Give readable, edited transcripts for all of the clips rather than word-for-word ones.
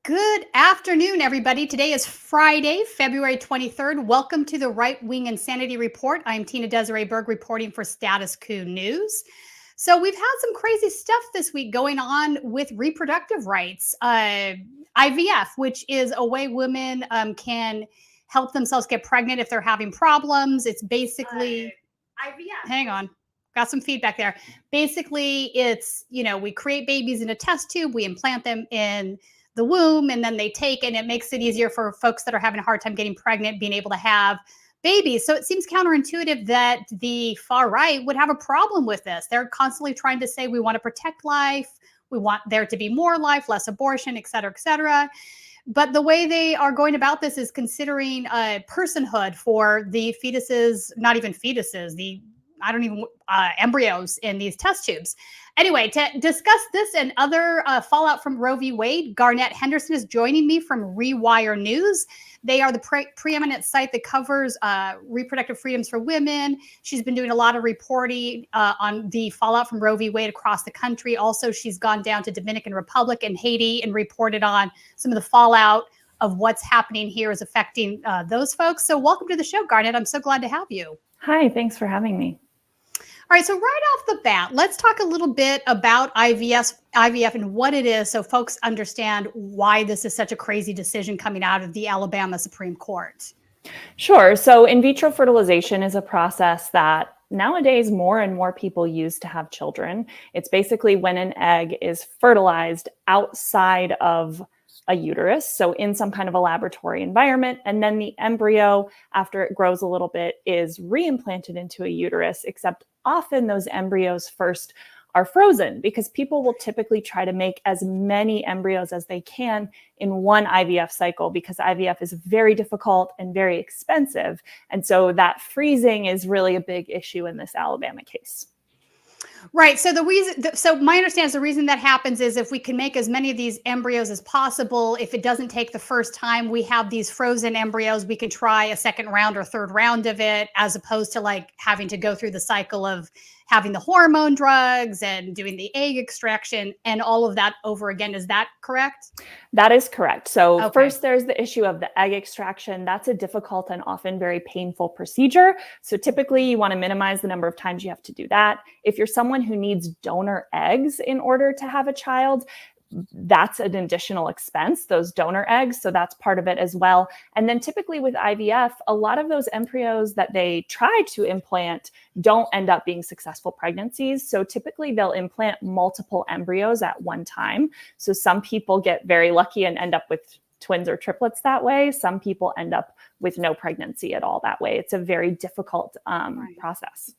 Good afternoon, everybody. Today is Friday, February 23rd. Welcome to the Right Wing Insanity Report. I'm Tina-Desiree Berg reporting for Status Coup News. So we've had some crazy stuff this week going on with reproductive rights. IVF, which is a way women can help themselves get pregnant if they're having problems. It's basically IVF. Hang on. Got some feedback there. Basically, it's, we create babies in a test tube, we implant them in the womb, and then they take, and it makes it easier for folks that are having a hard time getting pregnant, being able to have babies. So it seems counterintuitive that the far right would have a problem with this. They're constantly trying to say we want to protect life, we want there to be more life, less abortion, et cetera, et cetera. But the way they are going about this is considering personhood for the fetuses, not even fetuses, embryos in these test tubes. Anyway, to discuss this and other fallout from Roe v. Wade, Garnet Henderson is joining me from Rewire News. They are the preeminent site that covers reproductive freedoms for women. She's been doing a lot of reporting on the fallout from Roe v. Wade across the country. Also, she's gone down to Dominican Republic and Haiti and reported on some of the fallout of what's happening here is affecting those folks. So welcome to the show, Garnet. I'm so glad to have you. Hi, thanks for having me. All right, so right off the bat, let's talk a little bit about IVF and what it is so folks understand why this is such a crazy decision coming out of the Alabama Supreme Court. Sure. So in vitro fertilization is a process that nowadays more and more people use to have children. It's basically when an egg is fertilized outside of a uterus, so in some kind of a laboratory environment, and then the embryo, after it grows a little bit, is reimplanted into a uterus, except often those embryos first are frozen because people will typically try to make as many embryos as they can in one IVF cycle because IVF is very difficult and very expensive. And so that freezing is really a big issue in this Alabama case. Right. So my understanding is the reason that happens is if we can make as many of these embryos as possible, if it doesn't take the first time we have these frozen embryos, we can try a second round or third round of it, as opposed to like having to go through the cycle of having the hormone drugs and doing the egg extraction and all of that over again. Is that correct? That is correct. So First, there's the issue of the egg extraction. That's a difficult and often very painful procedure. So typically you want to minimize the number of times you have to do that. If you're someone who needs donor eggs in order to have a child, that's an additional expense, those donor eggs. So that's part of it as well. And then typically with IVF, a lot of those embryos that they try to implant don't end up being successful pregnancies. So typically they'll implant multiple embryos at one time. So some people get very lucky and end up with twins or triplets that way. Some people end up with no pregnancy at all that way. It's a very difficult process.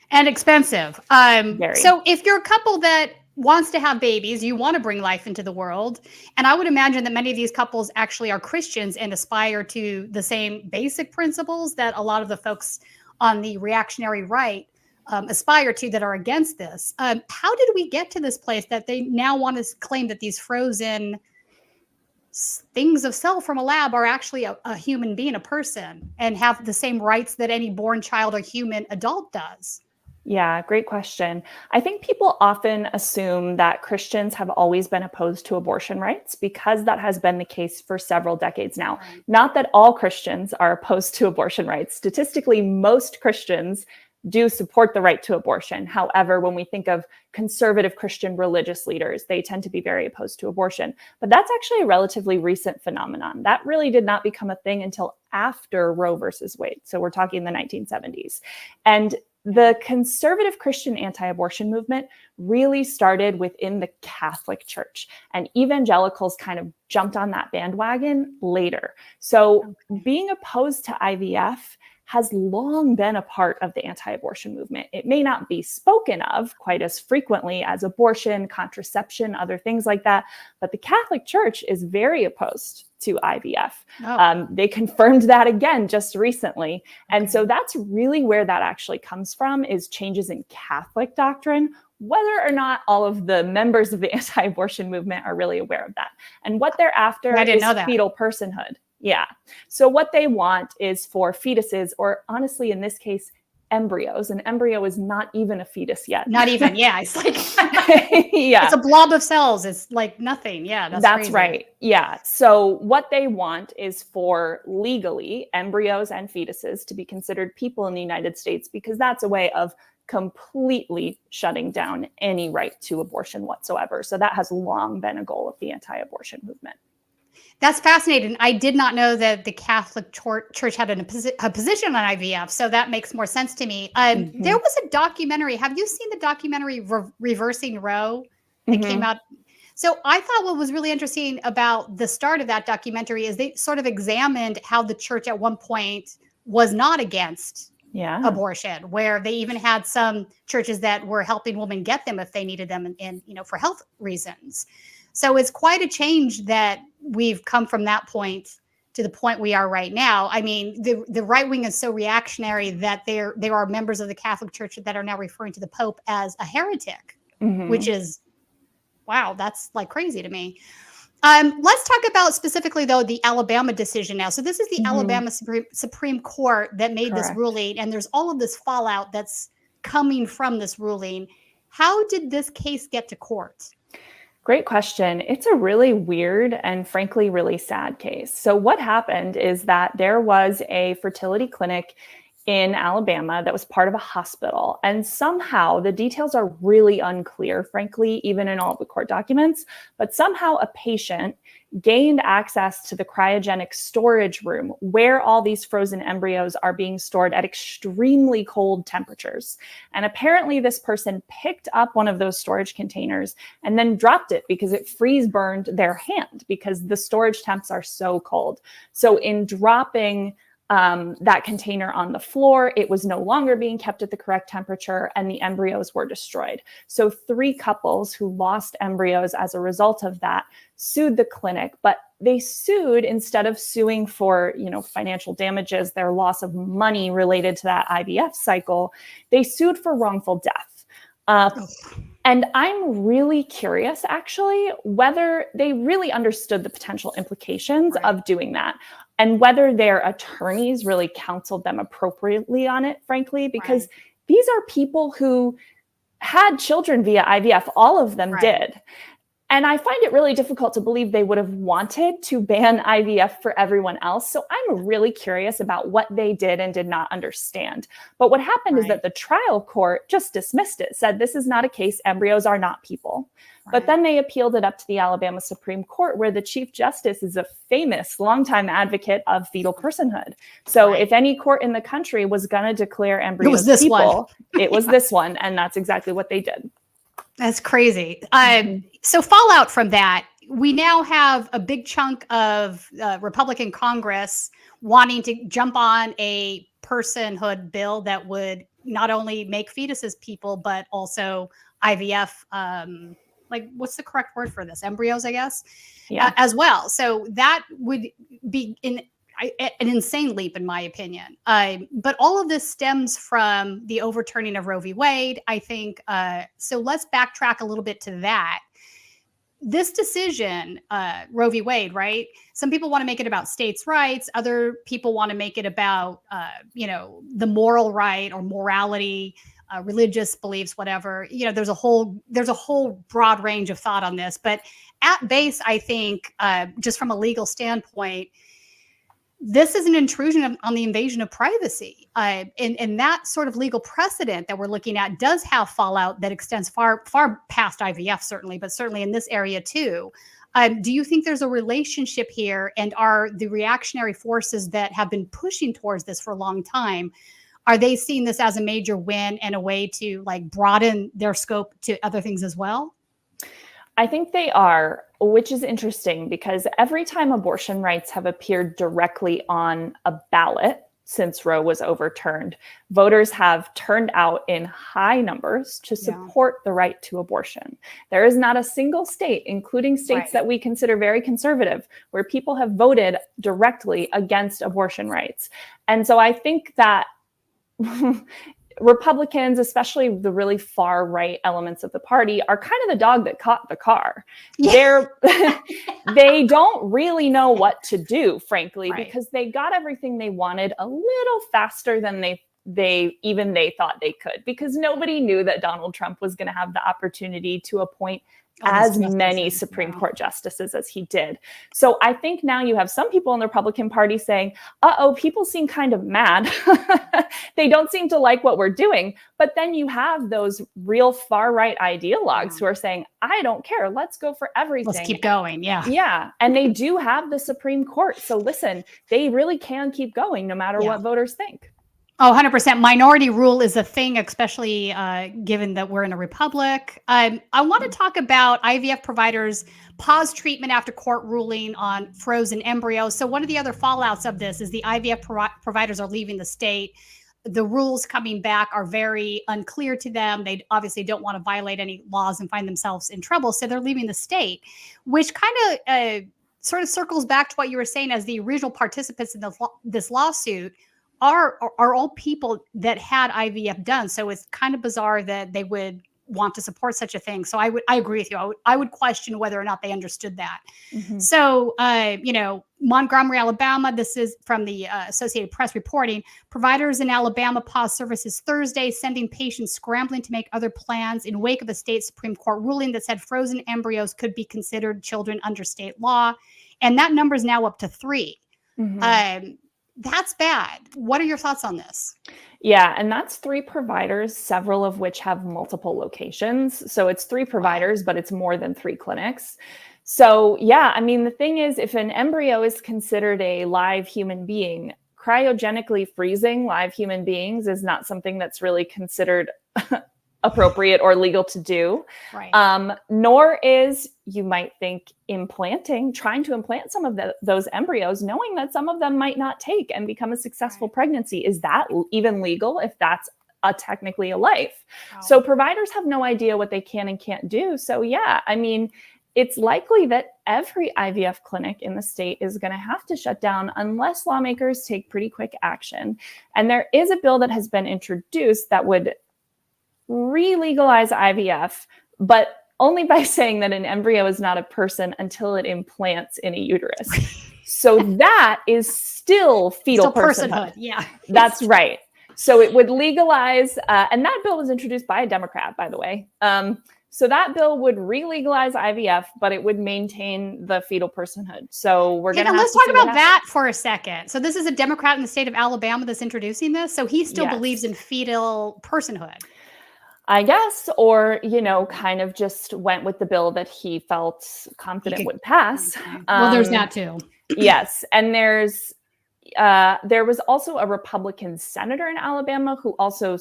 And expensive. So if you're a couple that wants to have babies, you want to bring life into the world. And I would imagine that many of these couples actually are Christians and aspire to the same basic principles that a lot of the folks on the reactionary right aspire to that are against this. How did we get to this place that they now want to claim that these frozen things of cell from a lab are actually a human being, a person, and have the same rights that any born child or human adult does? Yeah, great question. I think people often assume that Christians have always been opposed to abortion rights because that has been the case for several decades now. Right. Not that all Christians are opposed to abortion rights. Statistically, most Christians do support the right to abortion. However, when we think of conservative Christian religious leaders, they tend to be very opposed to abortion. But that's actually a relatively recent phenomenon. That really did not become a thing until after Roe versus Wade. So we're talking the 1970s. And the conservative Christian anti-abortion movement really started within the Catholic Church, and evangelicals kind of jumped on that bandwagon later. So being opposed to IVF has long been a part of the anti-abortion movement. It may not be spoken of quite as frequently as abortion, contraception, other things like that, but the Catholic Church is very opposed to IVF. They confirmed that again just recently. And so that's really where that actually comes from, is changes in Catholic doctrine, whether or not all of the members of the anti-abortion movement are really aware of that. And what they're after is fetal personhood. Yeah. So what they want is for fetuses, or honestly, in this case, embryos. An embryo is not even a fetus yet. Not even, yeah. It's like, yeah. it's a blob of cells. It's like nothing. Yeah, that's crazy. Right. Yeah. So what they want is for legally embryos and fetuses to be considered people in the United States, because that's a way of completely shutting down any right to abortion whatsoever. So that has long been a goal of the anti-abortion movement. That's fascinating. I did not know that the Catholic Church had a position on IVF, so that makes more sense to me. There was a documentary. Have you seen the documentary Reversing Roe that came out? So I thought what was really interesting about the start of that documentary is they sort of examined how the church at one point was not against abortion, where they even had some churches that were helping women get them if they needed them, and for health reasons. So it's quite a change that we've come from that point to the point we are right now. I mean, the right wing is so reactionary that there are members of the Catholic Church that are now referring to the Pope as a heretic, which is, wow, that's like crazy to me. Let's talk about specifically, though, the Alabama decision now. So this is the Alabama Supreme Court that made this ruling, and there's all of this fallout that's coming from this ruling. How did this case get to court? Great question. It's a really weird and frankly really sad case. So what happened is that there was a fertility clinic in Alabama that was part of a hospital. And somehow the details are really unclear, frankly, even in all the court documents, but somehow a patient gained access to the cryogenic storage room where all these frozen embryos are being stored at extremely cold temperatures. And apparently this person picked up one of those storage containers and then dropped it because it freeze burned their hand because the storage temps are so cold. So in dropping that container on the floor, it was no longer being kept at the correct temperature and the embryos were destroyed. So 3 couples who lost embryos as a result of that sued the clinic, but they sued, instead of suing for, financial damages, their loss of money related to that IVF cycle, they sued for wrongful death. And I'm really curious, actually, whether they really understood the potential implications of doing that, and whether their attorneys really counseled them appropriately on it, frankly, because these are people who had children via IVF. All of them did. And I find it really difficult to believe they would have wanted to ban IVF for everyone else. So I'm really curious about what they did and did not understand. But what happened is that the trial court just dismissed it, said this is not a case, embryos are not people. But then they appealed it up to the Alabama Supreme Court, where the Chief Justice is a famous longtime advocate of fetal personhood. So if any court in the country was going to declare embryos people, it was this one. And that's exactly what they did. That's crazy. So fallout from that, we now have a big chunk of Republican Congress wanting to jump on a personhood bill that would not only make fetuses people, but also IVF, what's the correct word for this? Embryos, I guess, as well. So that would be an insane leap, in my opinion. But all of this stems from the overturning of Roe v. Wade, I think. So let's backtrack a little bit to that. This decision, Roe v. Wade, right? Some people want to make it about states' rights. Other people want to make it about, the moral right or morality, religious beliefs, whatever. There's a whole broad range of thought on this. But at base, I think, just from a legal standpoint, this is an intrusion on the invasion of privacy. And that sort of legal precedent that we're looking at does have fallout that extends far, far past IVF, certainly, but certainly in this area too. Do you think there's a relationship here? And are the reactionary forces that have been pushing towards this for a long time, are they seeing this as a major win and a way to broaden their scope to other things as well? I think they are, which is interesting because every time abortion rights have appeared directly on a ballot since Roe was overturned, voters have turned out in high numbers to support the right to abortion. There is not a single state, including states that we consider very conservative, where people have voted directly against abortion rights. And so I think that Republicans, especially the really far right elements of the party, are kind of the dog that caught the car. They don't really know what to do, frankly, because they got everything they wanted a little faster than they they thought they could, because nobody knew that Donald Trump was going to have the opportunity to appoint as many Supreme Court justices as he did. So I think now you have some people in the Republican Party saying, people seem kind of mad. They don't seem to like what we're doing. But then you have those real far right ideologues who are saying, I don't care. Let's go for everything. Let's keep going. Yeah. Yeah. And they do have the Supreme Court. So listen, they really can keep going no matter what voters think. Oh, 100%. Minority rule is a thing, especially given that we're in a republic. I want to talk about IVF providers pause treatment after court ruling on frozen embryos. So one of the other fallouts of this is the IVF providers are leaving the state. The rules coming back are very unclear to them. They obviously don't want to violate any laws and find themselves in trouble. So they're leaving the state, which kind of sort of circles back to what you were saying, as the original participants in this lawsuit are all people that had IVF done. So it's kind of bizarre that they would want to support such a thing. So I agree with you. I would question whether or not they understood that. So, Montgomery, Alabama, this is from the Associated Press reporting, providers in Alabama paused services Thursday, sending patients scrambling to make other plans in wake of a state Supreme Court ruling that said frozen embryos could be considered children under state law. And that number is now up to 3. That's bad. What are your thoughts on this? Yeah, and that's 3 providers, several of which have multiple locations. So it's 3 providers, but it's more than 3 clinics. So yeah, I mean, the thing is, if an embryo is considered a live human being, cryogenically freezing live human beings is not something that's really considered appropriate or legal to do. Right. Nor is, you might think, trying to implant some of those embryos, knowing that some of them might not take and become a successful pregnancy. Is that even legal if that's technically a life? Wow. So providers have no idea what they can and can't do. So yeah, I mean, it's likely that every IVF clinic in the state is going to have to shut down unless lawmakers take pretty quick action. And there is a bill that has been introduced that would re-legalize IVF, but only by saying that an embryo is not a person until it implants in a uterus. So that is still fetal personhood. Yeah, that's right. So it would legalize, and that bill was introduced by a Democrat, by the way. So that bill would re-legalize IVF, but it would maintain the fetal personhood. So we're going to let's talk about that for a second. So this is a Democrat in the state of Alabama that's introducing this. So he still believes in fetal personhood, I guess, or, kind of just went with the bill that he felt confident would pass. Well, there's that too. Yes. And there was also a Republican senator in Alabama who also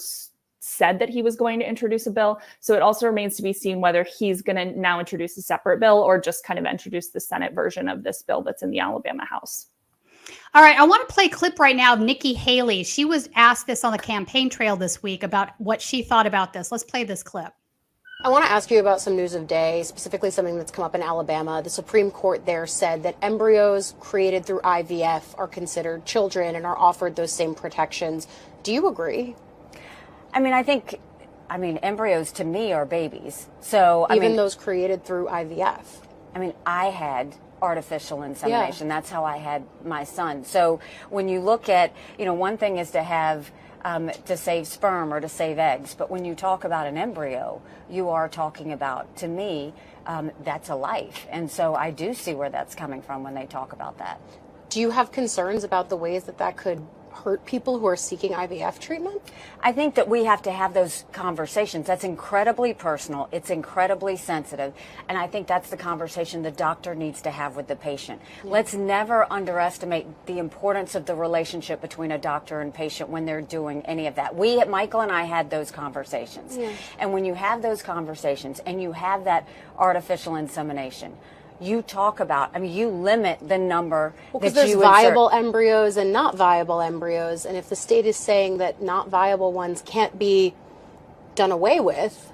said that he was going to introduce a bill. So it also remains to be seen whether he's going to now introduce a separate bill or just kind of introduce the Senate version of this bill that's in the Alabama House. All right, I want to play a clip right now of Nikki Haley. She was asked this on the campaign trail this week about what she thought about this. Let's play this clip. I want to ask you about some news of day, specifically something that's come up in Alabama. The Supreme Court there said that embryos created through IVF are considered children and are offered those same protections. Do you agree? I mean, embryos to me are babies. So even those created through IVF. I mean, I had artificial insemination. Yeah. That's how I had my son. So when you look at, one thing is to have to save sperm or to save eggs, but when you talk about an embryo, you are talking about, to me, that's a life. And so I do see where that's coming from when they talk about that. Do you have concerns about the ways that could hurt people who are seeking IVF treatment? I think that we have to have those conversations. That's incredibly personal. It's incredibly sensitive. And I think that's the conversation the doctor needs to have with the patient. Yeah. Let's never underestimate the importance of the relationship between a doctor and patient when they're doing any of that. Michael and I had those conversations. Yeah. And when you have those conversations and you have that artificial insemination, you talk about, you limit the number because there's viable embryos and not viable embryos. And if the state is saying that not viable ones can't be done away with.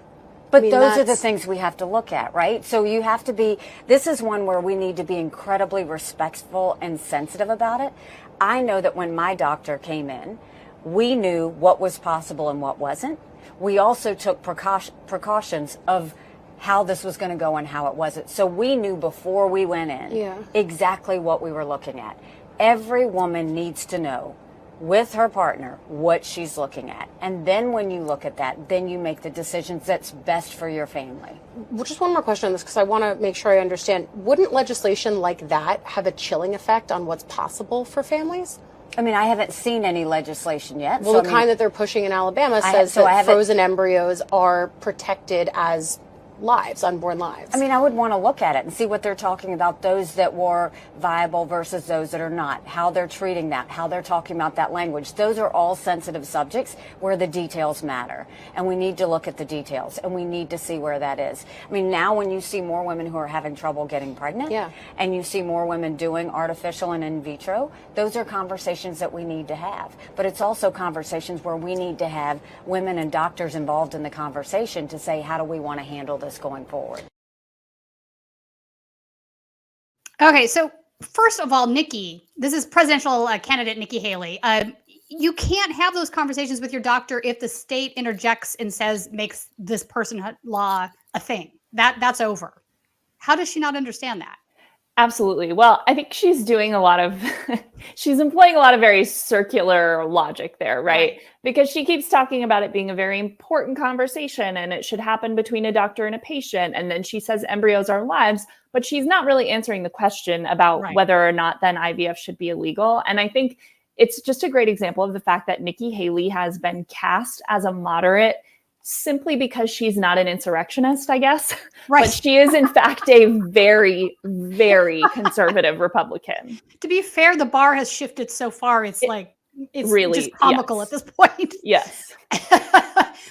But those are the things we have to look at, right? So you have to this is one where we need to be incredibly respectful and sensitive about it. I know that when my doctor came in, we knew what was possible and what wasn't. We also took precautions of how this was going to go and how it wasn't. So we knew before we went in exactly what we were looking at. Every woman needs to know with her partner what she's looking at. And then when you look at that, then you make the decisions that's best for your family. Well, just one more question on this, because I want to make sure I understand. Wouldn't legislation like that have a chilling effect on what's possible for families? I mean, I haven't seen any legislation yet. Well, the kind that they're pushing in Alabama says that frozen embryos are protected as lives, unborn lives. I mean, I would want to look at it and see what they're talking about, those that were viable versus those that are not, how they're treating that, how they're talking about that language. Those are all sensitive subjects where the details matter. And we need to look at the details, and we need to see where that is. I mean, now when you see more women who are having trouble getting pregnant, and you see more women doing artificial and in vitro, those are conversations that we need to have. But it's also conversations where we need to have women and doctors involved in the conversation to say, how do we want to handle this going forward? Okay, so first of all, Nikki, this is presidential candidate Nikki Haley. You can't have those conversations with your doctor if the state interjects and makes this personhood law a thing. That's over. How does she not understand that? Absolutely. Well, I think she's doing she's employing a lot of very circular logic there, right? Because she keeps talking about it being a very important conversation and it should happen between a doctor and a patient. And then she says embryos are lives, but she's not really answering the question about whether or not then IVF should be illegal. And I think it's just a great example of the fact that Nikki Haley has been cast as a moderate simply because she's not an insurrectionist, I guess. But she is, in fact, a very, very conservative Republican. To be fair, the bar has shifted so far. It's really just comical at this point. Yes.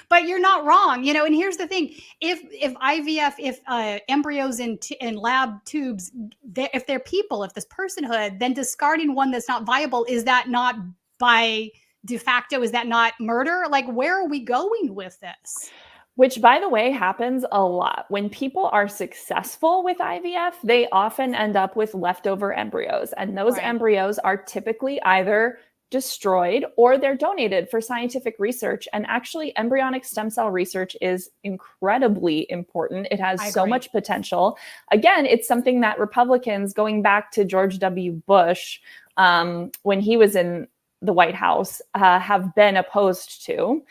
But you're not wrong. And here's the thing. If IVF, embryos in lab tubes, if they're people, if this personhood, then discarding one that's not viable, is that not by de facto, is that not murder? Like, where are we going with this? Which, by the way, happens a lot. When people are successful with IVF, they often end up with leftover embryos. And those embryos are typically either destroyed or they're donated for scientific research. And actually, embryonic stem cell research is incredibly important. It has so much potential. Again, it's something that Republicans, going back to George W. Bush, when he was in the White House, have been opposed to.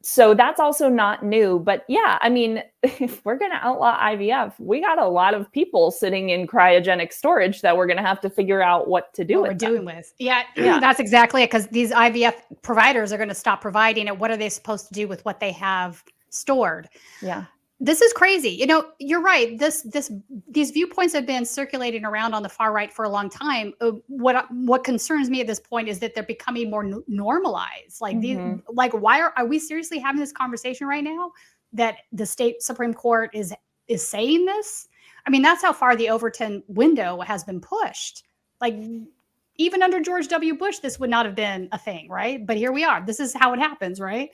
So that's also not new. But yeah, I mean, if we're going to outlaw IVF, we got a lot of people sitting in cryogenic storage that we're going to have to figure out what to do with. Yeah, that's exactly it. Because these IVF providers are going to stop providing it. What are they supposed to do with what they have stored? Yeah. This is crazy. You're right. These viewpoints have been circulating around on the far right for a long time. What concerns me at this point is that they're becoming more normalized. Like why are we seriously having this conversation right now? That the state Supreme Court is saying this? I mean, that's how far the Overton window has been pushed. Like, even under George W. Bush, this would not have been a thing, right? But here we are. This is how it happens, right?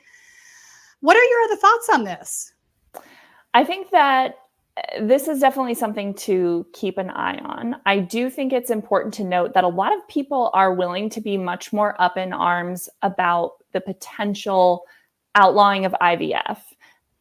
What are your other thoughts on this? I think that this is definitely something to keep an eye on. I do think it's important to note that a lot of people are willing to be much more up in arms about the potential outlawing of IVF,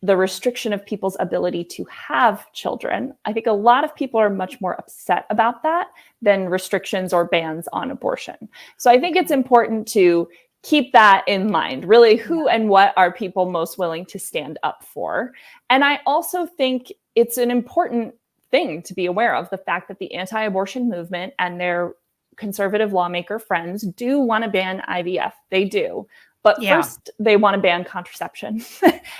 the restriction of people's ability to have children. I think a lot of people are much more upset about that than restrictions or bans on abortion. So I think it's important to keep that in mind. Really, who and what are people most willing to stand up for? And I also think it's an important thing to be aware of, the fact that the anti-abortion movement and their conservative lawmaker friends do want to ban IVF. They do. But first, they want to ban contraception.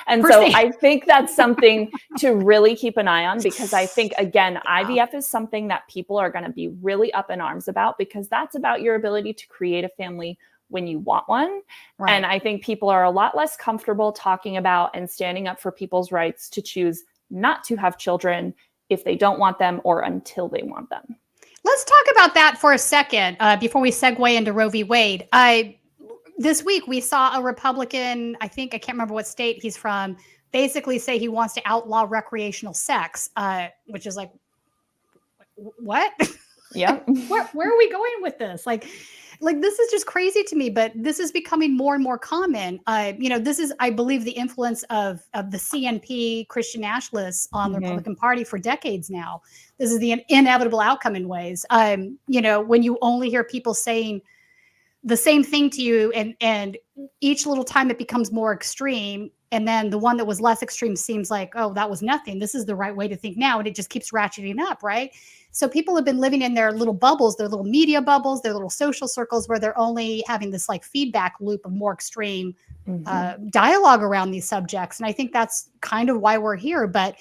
And so I think that's something to really keep an eye on, because I think, again, IVF is something that people are going to be really up in arms about, because that's about your ability to create a family when you want one. And I think people are a lot less comfortable talking about and standing up for people's rights to choose not to have children if they don't want them or until they want them. Let's talk about that for a second before we segue into Roe v. Wade. This week we saw a Republican, I can't remember what state he's from, basically say he wants to outlaw recreational sex, which is like, what? Yeah. Where are we going with this? Like this is just crazy to me, but this is becoming more and more common. This is, I believe, the influence of the CNP Christian nationalists on the Republican Party for decades now. This is the inevitable outcome in ways. When you only hear people saying the same thing to you, and each little time it becomes more extreme, and then the one that was less extreme seems like, oh, that was nothing. This is the right way to think now, and it just keeps ratcheting up, right? So people have been living in their little bubbles, their little media bubbles, their little social circles, where they're only having this like feedback loop of more extreme dialogue around these subjects. And I think that's kind of why we're here. But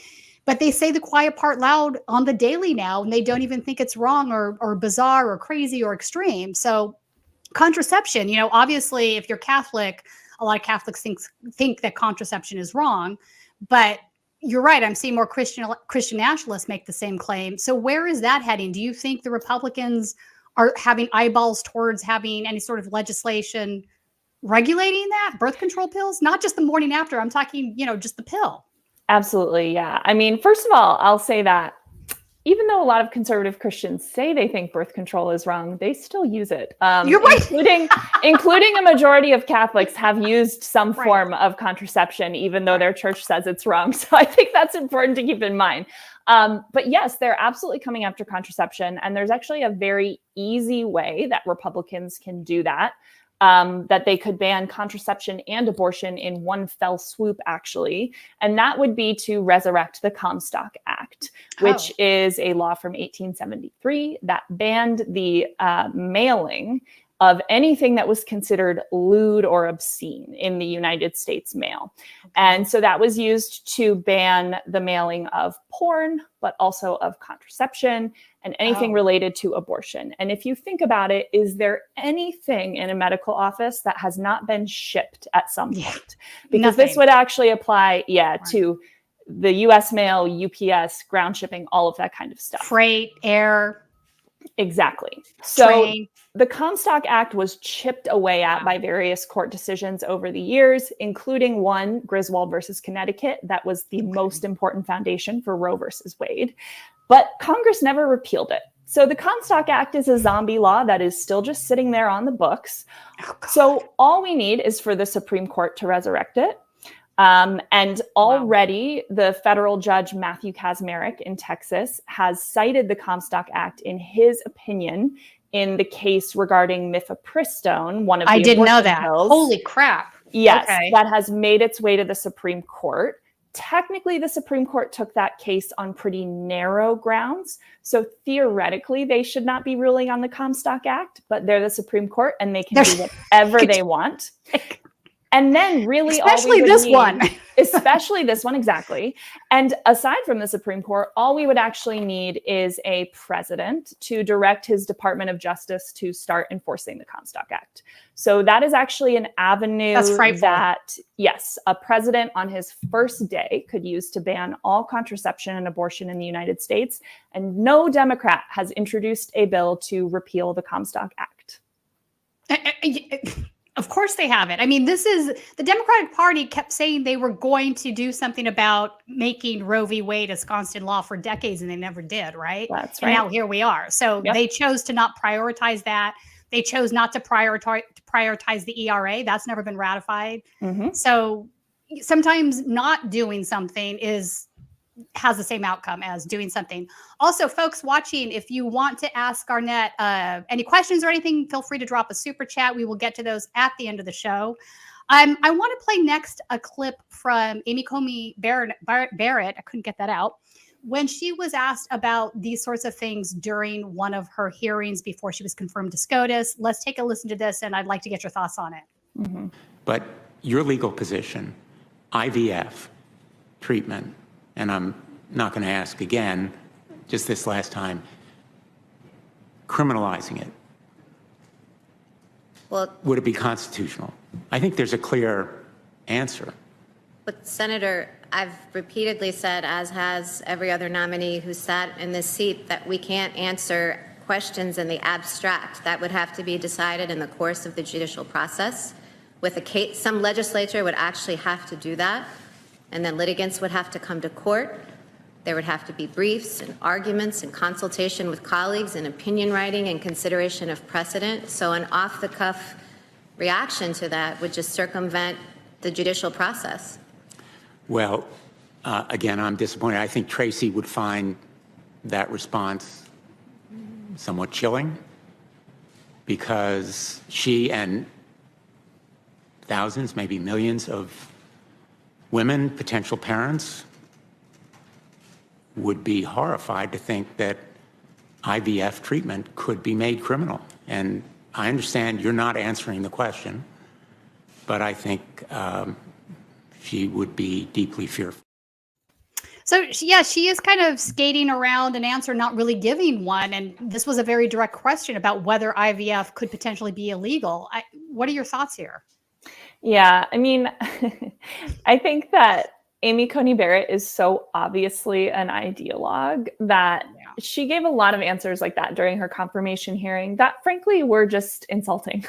they say the quiet part loud on the daily now, and they don't even think it's wrong or bizarre or crazy or extreme. So contraception, you know, obviously, if you're Catholic, a lot of Catholics think that contraception is wrong, but you're right. I'm seeing more Christian nationalists make the same claim. So where is that heading? Do you think the Republicans are having eyeballs towards having any sort of legislation regulating that, birth control pills? Not just the morning after. I'm talking, you know, just the pill. Absolutely, yeah. I mean, first of all, I'll say that even though a lot of conservative Christians say they think birth control is wrong, they still use it. You're right. including a majority of Catholics have used some form of contraception, even though their church says it's wrong. So I think that's important to keep in mind. But yes, they're absolutely coming after contraception. And there's actually a very easy way that Republicans can do that. That they could ban contraception and abortion in one fell swoop, actually. And that would be to resurrect the Comstock Act, which is a law from 1873 that banned the mailing of anything that was considered lewd or obscene in the United States mail. And so that was used to ban the mailing of porn, but also of contraception and anything related to abortion. And if you think about it, is there anything in a medical office that has not been shipped at some point? Because this would actually apply, to the US mail, UPS, ground shipping, all of that kind of stuff. Freight, air. Exactly. So train. The Comstock Act was chipped away at by various court decisions over the years, including one, Griswold versus Connecticut, that was the most important foundation for Roe versus Wade. But Congress never repealed it. So the Comstock Act is a zombie law that is still just sitting there on the books. So all we need is for the Supreme Court to resurrect it. And already the federal judge, Matthew Kaczmarek in Texas, has cited the Comstock Act in his opinion in the case regarding mifepristone, one of the I didn't know that. pills. Holy crap. Yes, that has made its way to the Supreme Court. Technically, the Supreme Court took that case on pretty narrow grounds. So theoretically, they should not be ruling on the Comstock Act, but they're the Supreme Court and they can do whatever they want. And then really especially this one, exactly. And aside from the Supreme Court, all we would actually need is a president to direct his Department of Justice to start enforcing the Comstock Act. So that is actually an avenue that, yes, a president on his first day could use to ban all contraception and abortion in the United States. And no Democrat has introduced a bill to repeal the Comstock Act. Of course they haven't. I mean, this is the Democratic Party kept saying they were going to do something about making Roe v. Wade a constant law for decades, and they never did, right? That's right. And now here we are. So they chose to not prioritize that. They chose not to prioritize the ERA. That's never been ratified. So sometimes not doing something has the same outcome as doing something. Also, folks watching, if you want to ask Garnet any questions or anything, feel free to drop a super chat. We will get to those at the end of the show. I want to play next a clip from Amy Coney Barrett. I couldn't get that out. When she was asked about these sorts of things during one of her hearings before she was confirmed to SCOTUS. Let's take a listen to this, and I'd like to get your thoughts on it. But your legal position, IVF treatment, and I'm not going to ask again, just this last time, criminalizing it, would it be constitutional? I think there's a clear answer. But Senator, I've repeatedly said, as has every other nominee who sat in this seat, that we can't answer questions in the abstract. That would have to be decided in the course of the judicial process. With a case, some legislature would actually have to do that. And then litigants would have to come to court. There would have to be briefs and arguments and consultation with colleagues and opinion writing and consideration of precedent. So an off-the-cuff reaction to that would just circumvent the judicial process. Well, again, I'm disappointed. I think Tracy would find that response somewhat chilling. because she and thousands, maybe millions of women, potential parents, would be horrified to think that IVF treatment could be made criminal. And I understand you're not answering the question, but I think she would be deeply fearful. So yeah, she is kind of skating around an answer, not really giving one. And this was a very direct question about whether IVF could potentially be illegal. What are your thoughts here? Yeah, I mean, I think that Amy Coney Barrett is so obviously an ideologue that she gave a lot of answers like that during her confirmation hearing that frankly were just insulting.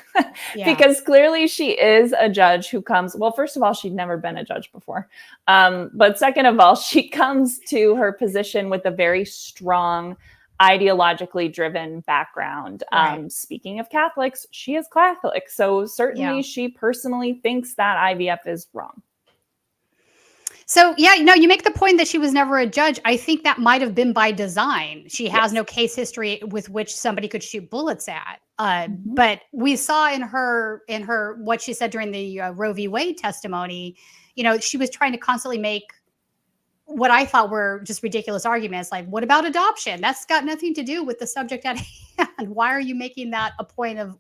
Because clearly she is a judge who comes, well, first of all, she'd never been a judge before. But second of all, she comes to her position with a very strong ideologically driven background. Speaking of Catholics, she is Catholic. So certainly she personally thinks that IVF is wrong. So, yeah, you make the point that she was never a judge. I think that might have been by design. She has no case history with which somebody could shoot bullets at. But we saw in her what she said during the Roe v. Wade testimony, she was trying to constantly make what I thought were just ridiculous arguments. Like, what about adoption? That's got nothing to do with the subject at hand. Why are you making that a point of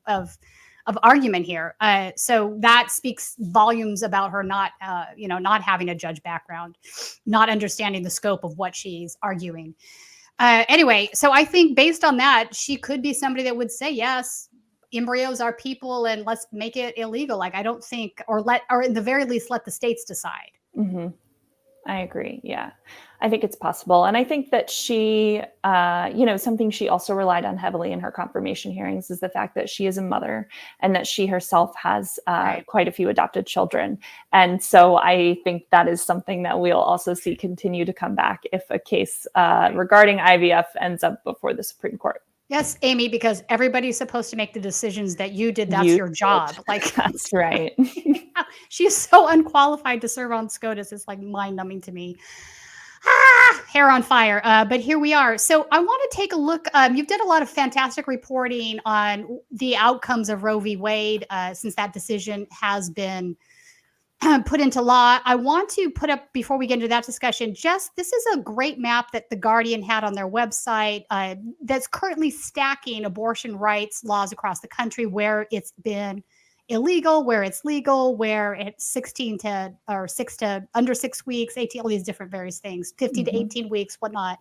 argument here? So that speaks volumes about her not having a judge background, not understanding the scope of what she's arguing. Anyway, so I think based on that, she could be somebody that would say, yes, embryos are people and let's make it illegal. Like, I don't think, or at the very least, let the states decide. Mm-hmm. I agree. Yeah, I think it's possible. And I think that she, something she also relied on heavily in her confirmation hearings is the fact that she is a mother and that she herself has quite a few adopted children. And so I think that is something that we'll also see continue to come back if a case regarding IVF ends up before the Supreme Court. Yes, Amy, because everybody's supposed to make the decisions that you did. That's your job. Like, that's right. She's so unqualified to serve on SCOTUS. It's like mind-numbing to me. Hair on fire. But here we are. So I want to take a look. You've done a lot of fantastic reporting on the outcomes of Roe v. Wade since that decision has been put into law. I want to put up, before we get into that discussion, this is a great map that The Guardian had on their website that's currently stacking abortion rights laws across the country, where it's been illegal, where it's legal, where it's 16 to or 6 to under 6 weeks, 18, all these different various things, 15 to 18 weeks, whatnot.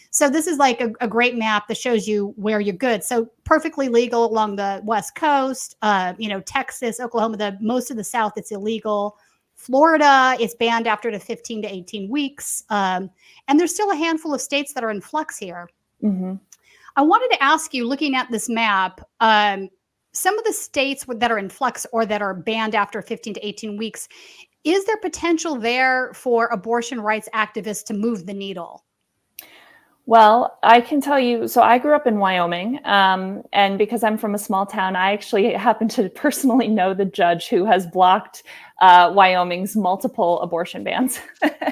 So this is like a great map that shows you where you're good. So perfectly legal along the West Coast, Texas, Oklahoma, most of the South, it's illegal. Florida, it's banned after the 15 to 18 weeks. And there's still a handful of states that are in flux here. Mm-hmm. I wanted to ask you, looking at this map, some of the states that are in flux or that are banned after 15 to 18 weeks, is there potential there for abortion rights activists to move the needle? Well, I can tell you, so I grew up in Wyoming, and because I'm from a small town, I actually happen to personally know the judge who has blocked Wyoming's multiple abortion bans.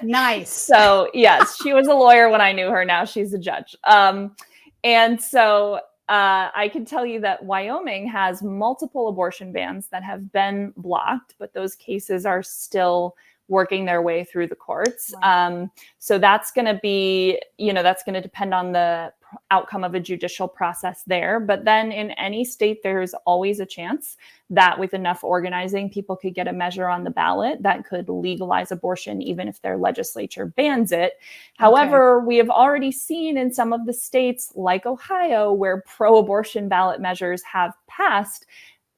Nice. So yes, she was a lawyer when I knew her. Now she's a judge. And so I can tell you that Wyoming has multiple abortion bans that have been blocked, but those cases are still working their way through the courts. Right. So that's going to be, that's going to depend on the outcome of a judicial process there. But then in any state, there's always a chance that with enough organizing, people could get a measure on the ballot that could legalize abortion, even if their legislature bans it. However, we have already seen in some of the states like Ohio, where pro-abortion ballot measures have passed,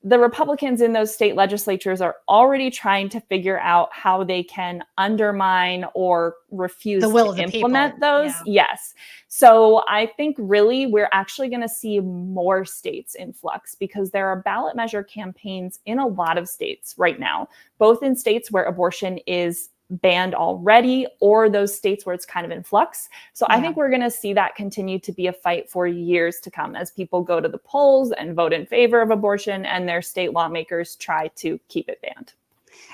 the Republicans in those state legislatures are already trying to figure out how they can undermine or refuse the will to of the implement people. those. Yeah. Yes. So I think really we're actually going to see more states in flux because there are ballot measure campaigns in a lot of states right now, both in states where abortion is banned already or those states where it's kind of in flux. So I think we're going to see that continue to be a fight for years to come as people go to the polls and vote in favor of abortion and their state lawmakers try to keep it banned.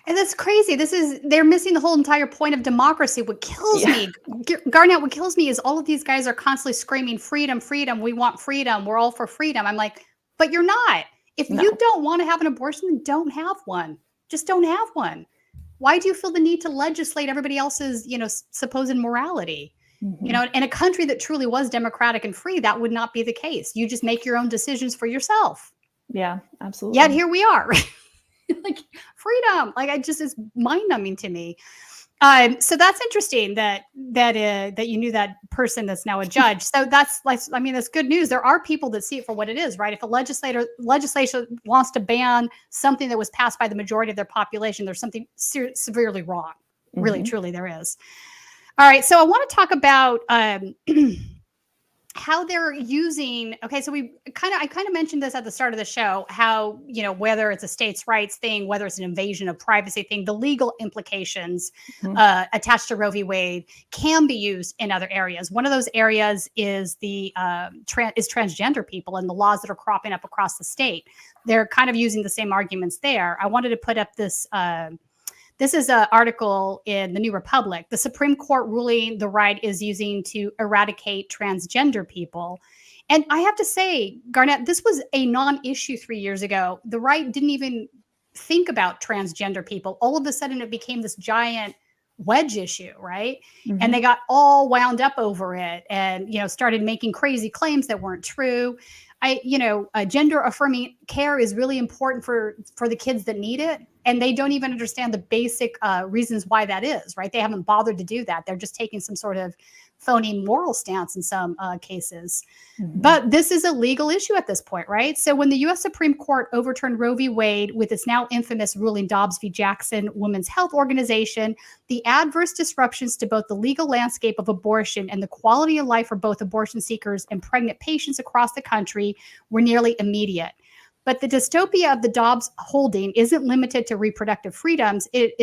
And that's crazy. They're missing the whole entire point of democracy. What kills me, Garnet, what kills me is all of these guys are constantly screaming freedom, freedom. We want freedom. We're all for freedom. I'm like, but you're not. If No. you don't want to have an abortion, then don't have one. Just don't have one. Why do you feel the need to legislate everybody else's, supposed morality? In a country that truly was democratic and free, that would not be the case. You just make your own decisions for yourself. Yeah, absolutely. Yet here we are. Like freedom. Like it's mind numbing to me. So that's interesting that you knew that person that's now a judge. So that's that's good news. There are people that see it for what it is, right? If a legislation wants to ban something that was passed by the majority of their population, there's something severely wrong. Really, truly, there is. All right. So I want to talk about how they're using. Okay, so I kind of mentioned this at the start of the show, how, whether it's a states' rights thing, whether it's an invasion of privacy thing, the legal implications attached to Roe v. Wade can be used in other areas. One of those areas is transgender people and the laws that are cropping up across the state. They're kind of using the same arguments there. I wanted to put up this. This is an article in the New Republic. The Supreme Court ruling the right is using to eradicate transgender people. And I have to say, Garnet, this was a non-issue 3 years ago. The right didn't even think about transgender people. All of a sudden, it became this giant wedge issue, right? And they got all wound up over it and, started making crazy claims that weren't true. Gender affirming care is really important for the kids that need it. And they don't even understand the basic reasons why that is, right? They haven't bothered to do that. They're just taking some sort of phony moral stance in some cases. But this is a legal issue at this point, right? So when the U.S. Supreme Court overturned Roe v. Wade with its now infamous ruling Dobbs v. Jackson Women's Health Organization, the adverse disruptions to both the legal landscape of abortion and the quality of life for both abortion seekers and pregnant patients across the country were nearly immediate. But the dystopia of the Dobbs holding isn't limited to reproductive freedoms. It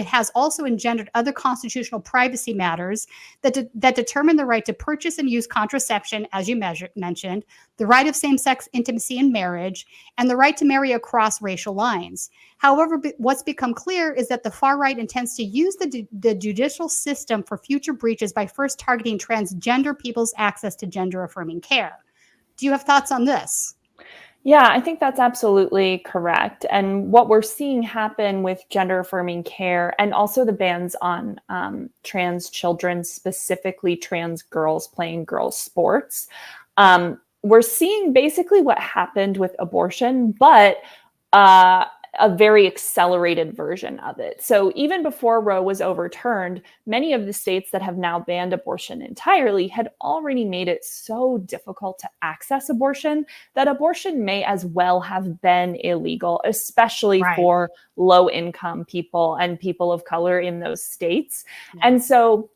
has also engendered other constitutional privacy matters that determine the right to purchase and use contraception, as you mentioned, the right of same-sex intimacy in marriage, and the right to marry across racial lines. However, what's become clear is that the far right intends to use the judicial system for future breaches by first targeting transgender people's access to gender-affirming care. Do you have thoughts on this? Yeah, I think that's absolutely correct. And what we're seeing happen with gender affirming care and also the bans on trans children, specifically trans girls playing girls' sports, we're seeing basically what happened with abortion, but a very accelerated version of it. So even before Roe was overturned, many of the states that have now banned abortion entirely had already made it so difficult to access abortion that abortion may as well have been illegal, especially for low-income people and people of color in those states. And so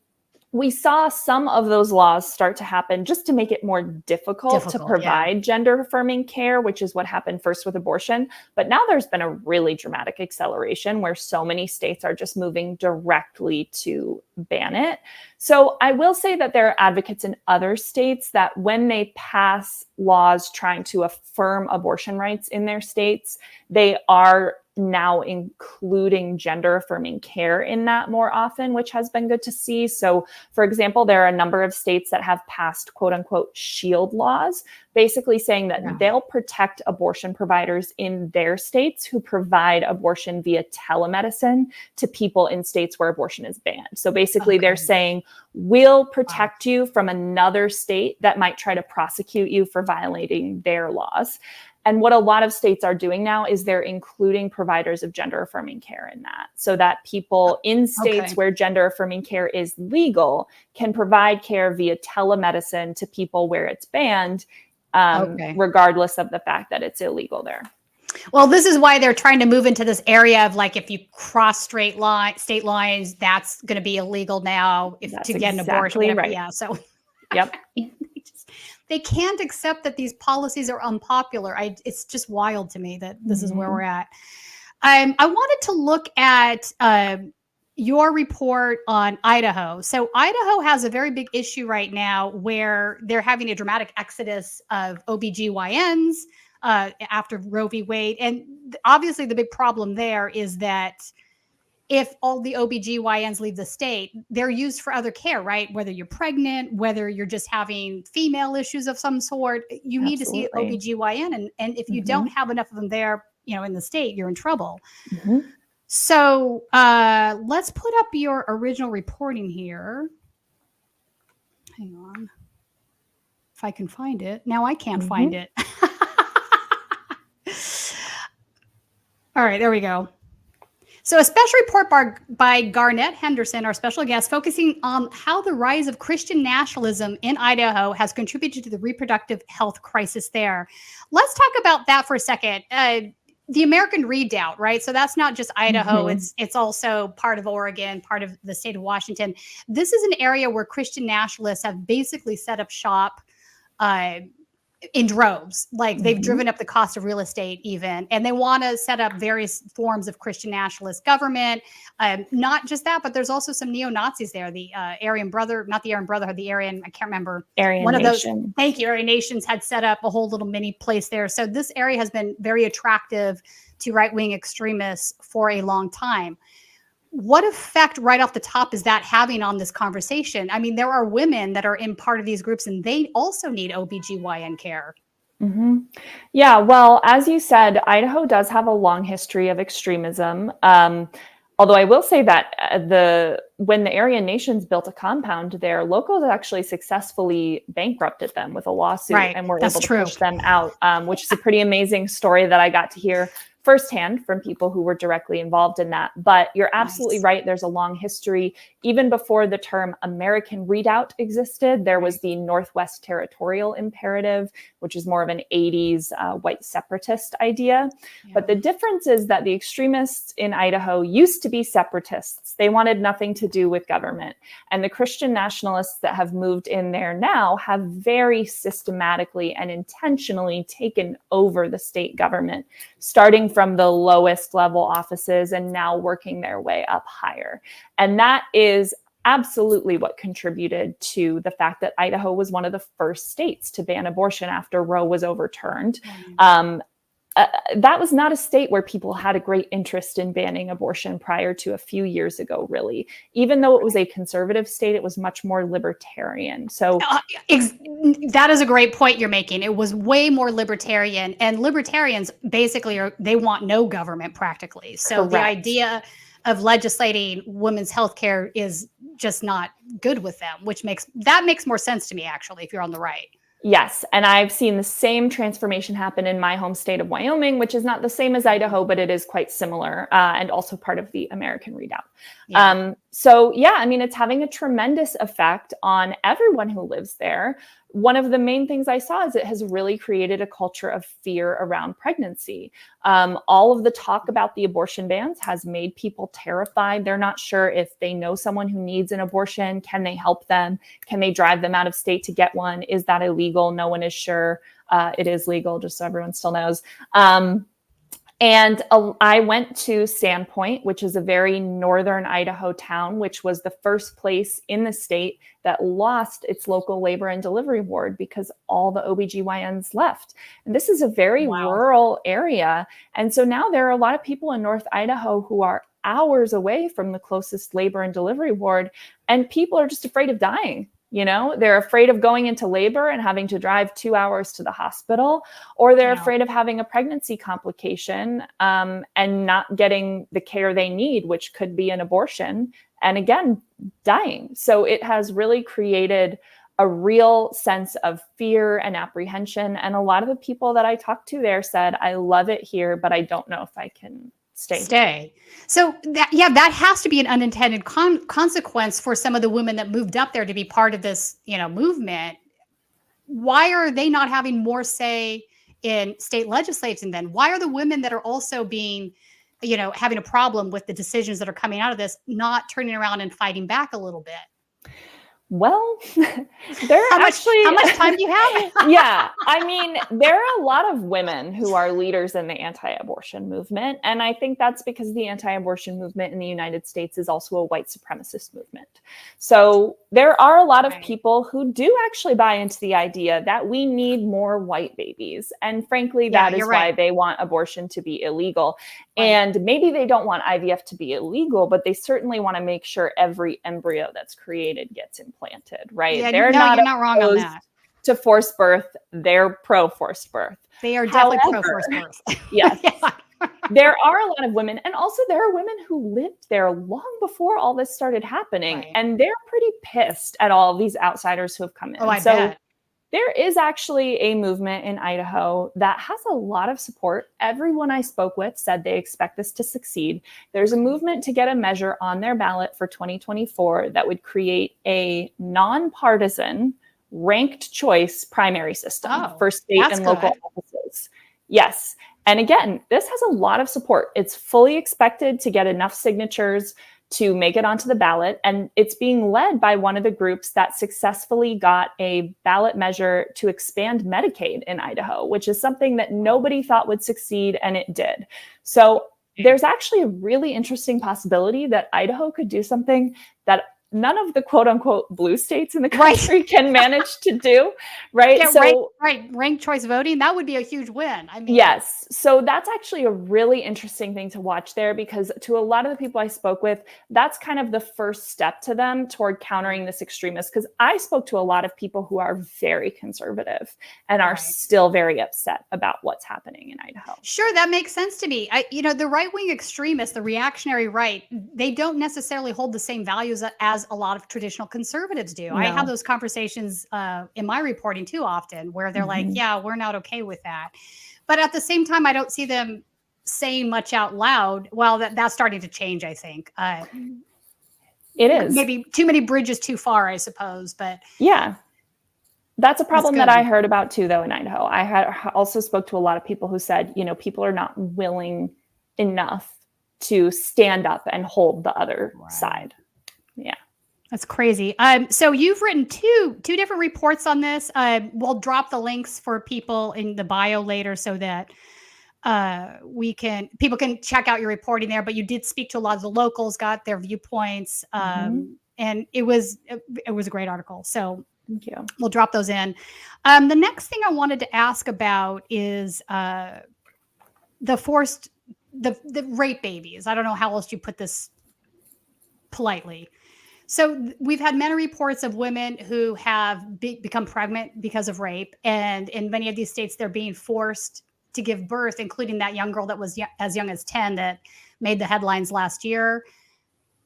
we saw some of those laws start to happen just to make it more difficult to provide gender affirming care, which is what happened first with abortion. But now there's been a really dramatic acceleration where so many states are just moving directly to ban it. So I will say that there are advocates in other states that when they pass laws trying to affirm abortion rights in their states, they are now including gender affirming care in that more often, which has been good to see. So, for example, there are a number of states that have passed quote unquote shield laws, basically saying that they'll protect abortion providers in their states who provide abortion via telemedicine to people in states where abortion is banned. So basically they're saying, we'll protect you from another state that might try to prosecute you for violating their laws. And what a lot of states are doing now is they're including providers of gender affirming care in that, so that people in states where gender affirming care is legal can provide care via telemedicine to people where it's banned, regardless of the fact that it's illegal there. Well, this is why they're trying to move into this area of like, if you cross state lines, that's going to be illegal now to get an abortion. Right. Yeah. So, yep. They can't accept that these policies are unpopular. It's just wild to me that this is where we're at. I wanted to look at your report on Idaho. So Idaho has a very big issue right now where they're having a dramatic exodus of OBGYNs after Roe v. Wade. And obviously the big problem there is that if all the OBGYNs leave the state, they're used for other care, right? Whether you're pregnant, whether you're just having female issues of some sort, you need to see Absolutely. OBGYN. And if you Mhm. don't have enough of them there, in the state, you're in trouble. Mhm. So let's put up your original reporting here. Hang on. If I can find it. Now I can't find it. All right, there we go. So a special report by Garnet Henderson, our special guest, focusing on how the rise of Christian nationalism in Idaho has contributed to the reproductive health crisis there. Let's talk about that for a second. The American Redoubt, right? So that's not just Idaho. It's also part of Oregon, part of the state of Washington. This is an area where Christian nationalists have basically set up shop in droves. Like they've driven up the cost of real estate even, and they want to set up various forms of Christian nationalist government. Not just that, but there's also some neo-Nazis there. The Aryan not the Aryan Brotherhood, the Aryan, I can't remember. Aryan One Nation. of those, thank you, Aryan Nations had set up a whole little mini place there. So this area has been very attractive to right-wing extremists for a long time. What effect right off the top is that having on this conversation? I mean, there are women that are in part of these groups and they also need OBGYN care. Yeah, well, as you said, Idaho does have a long history of extremism. Although I will say that when the Aryan Nations built a compound there, locals actually successfully bankrupted them with a lawsuit and were able to push them out, which is a pretty amazing story that I got to hear firsthand from people who were directly involved in that. But you're absolutely right. There's a long history. Even before the term American Redoubt existed, there was the Northwest Territorial Imperative, which is more of an 80s white separatist idea. But the difference is that the extremists in Idaho used to be separatists. They wanted nothing to do with government. And the Christian nationalists that have moved in there now have very systematically and intentionally taken over the state government, starting from the lowest level offices and now working their way up higher. And that is absolutely what contributed to the fact that Idaho was one of the first states to ban abortion after Roe was overturned. That was not a state where people had a great interest in banning abortion prior to a few years ago, really. Even though it was a conservative state, it was much more libertarian. So that is a great point you're making. It was way more libertarian, and libertarians basically they want no government practically. So the idea of legislating women's health care is just not good with them, which makes more sense to me, actually, if you're on the right. Yes. And I've seen the same transformation happen in my home state of Wyoming, which is not the same as Idaho, but it is quite similar and also part of the American Redoubt. So, yeah, I mean, it's having a tremendous effect on everyone who lives there. One of the main things I saw is it has really created a culture of fear around pregnancy. All of the talk about the abortion bans has made people terrified. They're not sure if they know someone who needs an abortion. Can they help them? Can they drive them out of state to get one? Is that illegal? No one is sure. It is legal, just so everyone still knows. And I went to Sandpoint, which is a very northern Idaho town, which was the first place in the state that lost its local labor and delivery ward because all the OBGYNs left. And this is a very rural area. And so now there are a lot of people in North Idaho who are hours away from the closest labor and delivery ward, and people are just afraid of dying. You know, they're afraid of going into labor and having to drive 2 hours to the hospital, or they're afraid of having a pregnancy complication and not getting the care they need, which could be an abortion, and again, dying. So it has really created a real sense of fear and apprehension. And a lot of the people that I talked to there said, I love it here, but I don't know if I can stay. So that has to be an unintended consequence for some of the women that moved up there to be part of this, movement. Why are they not having more say in state legislation then? Why are the women that are also being, having a problem with the decisions that are coming out of this not turning around and fighting back a little bit? Well, there are How much time do you have? Yeah. I mean, there are a lot of women who are leaders in the anti-abortion movement. And I think that's because the anti-abortion movement in the United States is also a white supremacist movement. So there are a lot of people who do actually buy into the idea that we need more white babies. And frankly, that is why they want abortion to be illegal. Right. And maybe they don't want IVF to be illegal, but they certainly want to make sure every embryo that's created gets implanted, right? Yeah, You're not wrong on that. To forced birth, they're pro forced birth. They are definitely pro forced birth. Yes. There are a lot of women, and also there are women who lived there long before all this started happening, and they're pretty pissed at all these outsiders who have come in. Oh, I bet. There is actually a movement in Idaho that has a lot of support. Everyone I spoke with said they expect this to succeed. There's a movement to get a measure on their ballot for 2024 that would create a nonpartisan ranked choice primary system for state and local offices. Yes. And again, this has a lot of support. It's fully expected to get enough signatures to make it onto the ballot. And it's being led by one of the groups that successfully got a ballot measure to expand Medicaid in Idaho, which is something that nobody thought would succeed, and it did. So there's actually a really interesting possibility that Idaho could do something that none of the quote unquote blue states in the country can manage to do, right? Yeah, so ranked choice voting, that would be a huge win. I mean, yes. So that's actually a really interesting thing to watch there, because to a lot of the people I spoke with, that's kind of the first step to them toward countering this extremist. Because I spoke to a lot of people who are very conservative and are still very upset about what's happening in Idaho. Sure, that makes sense to me. The right-wing extremists, the reactionary right, they don't necessarily hold the same values as a lot of traditional conservatives do. No. I have those conversations in my reporting too often where they're like, yeah, we're not okay with that. But at the same time, I don't see them saying much out loud. Well, that's starting to change, I think. It is. Maybe too many bridges too far, I suppose. But yeah. That's a problem that I heard about too, though, in Idaho. I had also spoke to a lot of people who said, people are not willing enough to stand up and hold the other side. Yeah. That's crazy. So you've written two different reports on this. We'll drop the links for people in the bio later so that people can check out your reporting there. But you did speak to a lot of the locals, got their viewpoints, and it was a great article. So thank you. We'll drop those in. The next thing I wanted to ask about is the rape babies. I don't know how else you put this politely. So we've had many reports of women who have become pregnant because of rape. And in many of these states, they're being forced to give birth, including that young girl that was as young as 10 that made the headlines last year.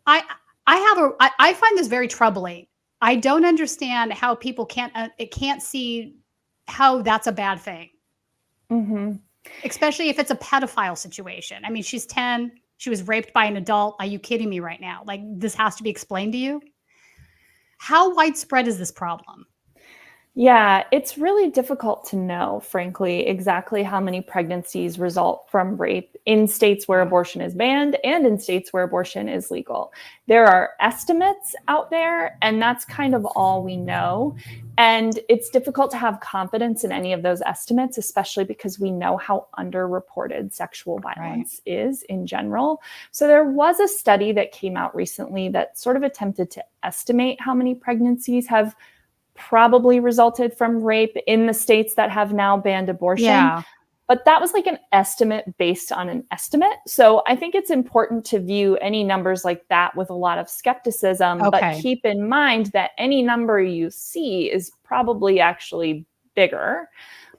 I find this very troubling. I don't understand how people can't see how that's a bad thing. Mm-hmm. Especially if it's a pedophile situation. I mean, she's 10. She was raped by an adult. Are you kidding me right now? Like, this has to be explained to you. How widespread is this problem? Yeah, it's really difficult to know, frankly, exactly how many pregnancies result from rape in states where abortion is banned and in states where abortion is legal. There are estimates out there, and that's kind of all we know. And it's difficult to have confidence in any of those estimates, especially because we know how underreported sexual violence is in general. So there was a study that came out recently that sort of attempted to estimate how many pregnancies have probably resulted from rape in the states that have now banned abortion. Yeah. But that was like an estimate based on an estimate. So I think it's important to view any numbers like that with a lot of skepticism, but keep in mind that any number you see is probably actually bigger.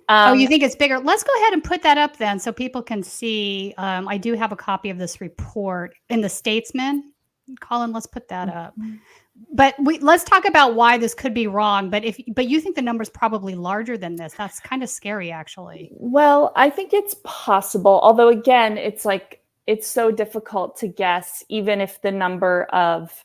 You think it's bigger? Let's go ahead and put that up then so people can see. I do have a copy of this report in the Statesman. Colin, let's put that up. But let's talk about why this could be wrong. But you think the number's probably larger than this. That's kind of scary, actually. Well, I think it's possible. Although, again, it's so difficult to guess, even if the number of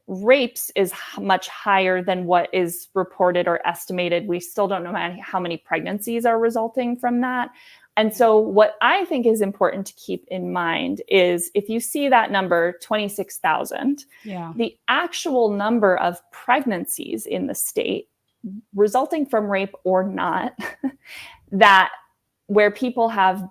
rapes is much higher than what is reported or estimated. We still don't know how many pregnancies are resulting from that. And so what I think is important to keep in mind is if you see that number, 26,000, the actual number of pregnancies in the state resulting from rape or not, that where people have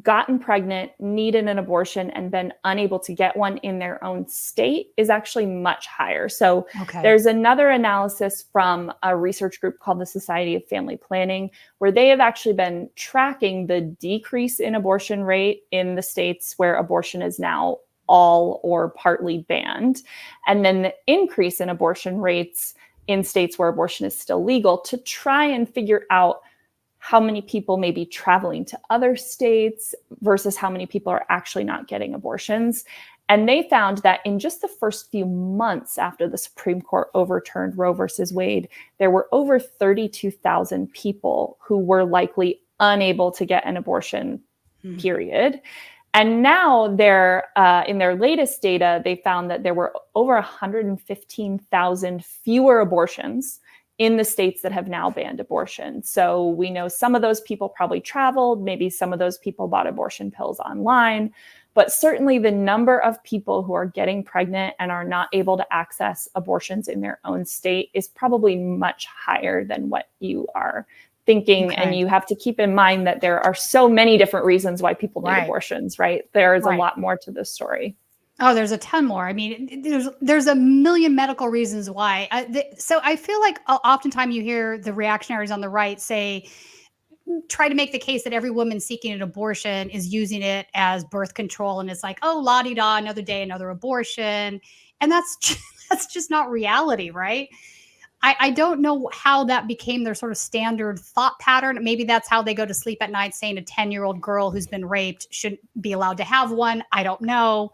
gotten pregnant, needed an abortion, and been unable to get one in their own state is actually much higher. So there's another analysis from a research group called the Society of Family Planning, where they have actually been tracking the decrease in abortion rate in the states where abortion is now all or partly banned, and then the increase in abortion rates in states where abortion is still legal, to try and figure out how many people may be traveling to other states versus how many people are actually not getting abortions. And they found that in just the first few months after the Supreme Court overturned Roe versus Wade, there were over 32,000 people who were likely unable to get an abortion, period. And now they're in their latest data, they found that there were over 115,000 fewer abortions in the states that have now banned abortion. So we know some of those people probably traveled, maybe some of those people bought abortion pills online, but certainly the number of people who are getting pregnant and are not able to access abortions in their own state is probably much higher than what you are thinking. And you have to keep in mind that there are so many different reasons why people need abortions, right? There's a lot more to this story. Oh, there's a ton more. I mean, there's a million medical reasons why. So I feel like oftentimes you hear the reactionaries on the right say, try to make the case that every woman seeking an abortion is using it as birth control. And it's like, oh, la-di-da, another day, another abortion. And that's just not reality, right? I don't know how that became their sort of standard thought pattern. Maybe that's how they go to sleep at night, saying a 10-year-old girl who's been raped shouldn't be allowed to have one. I don't know.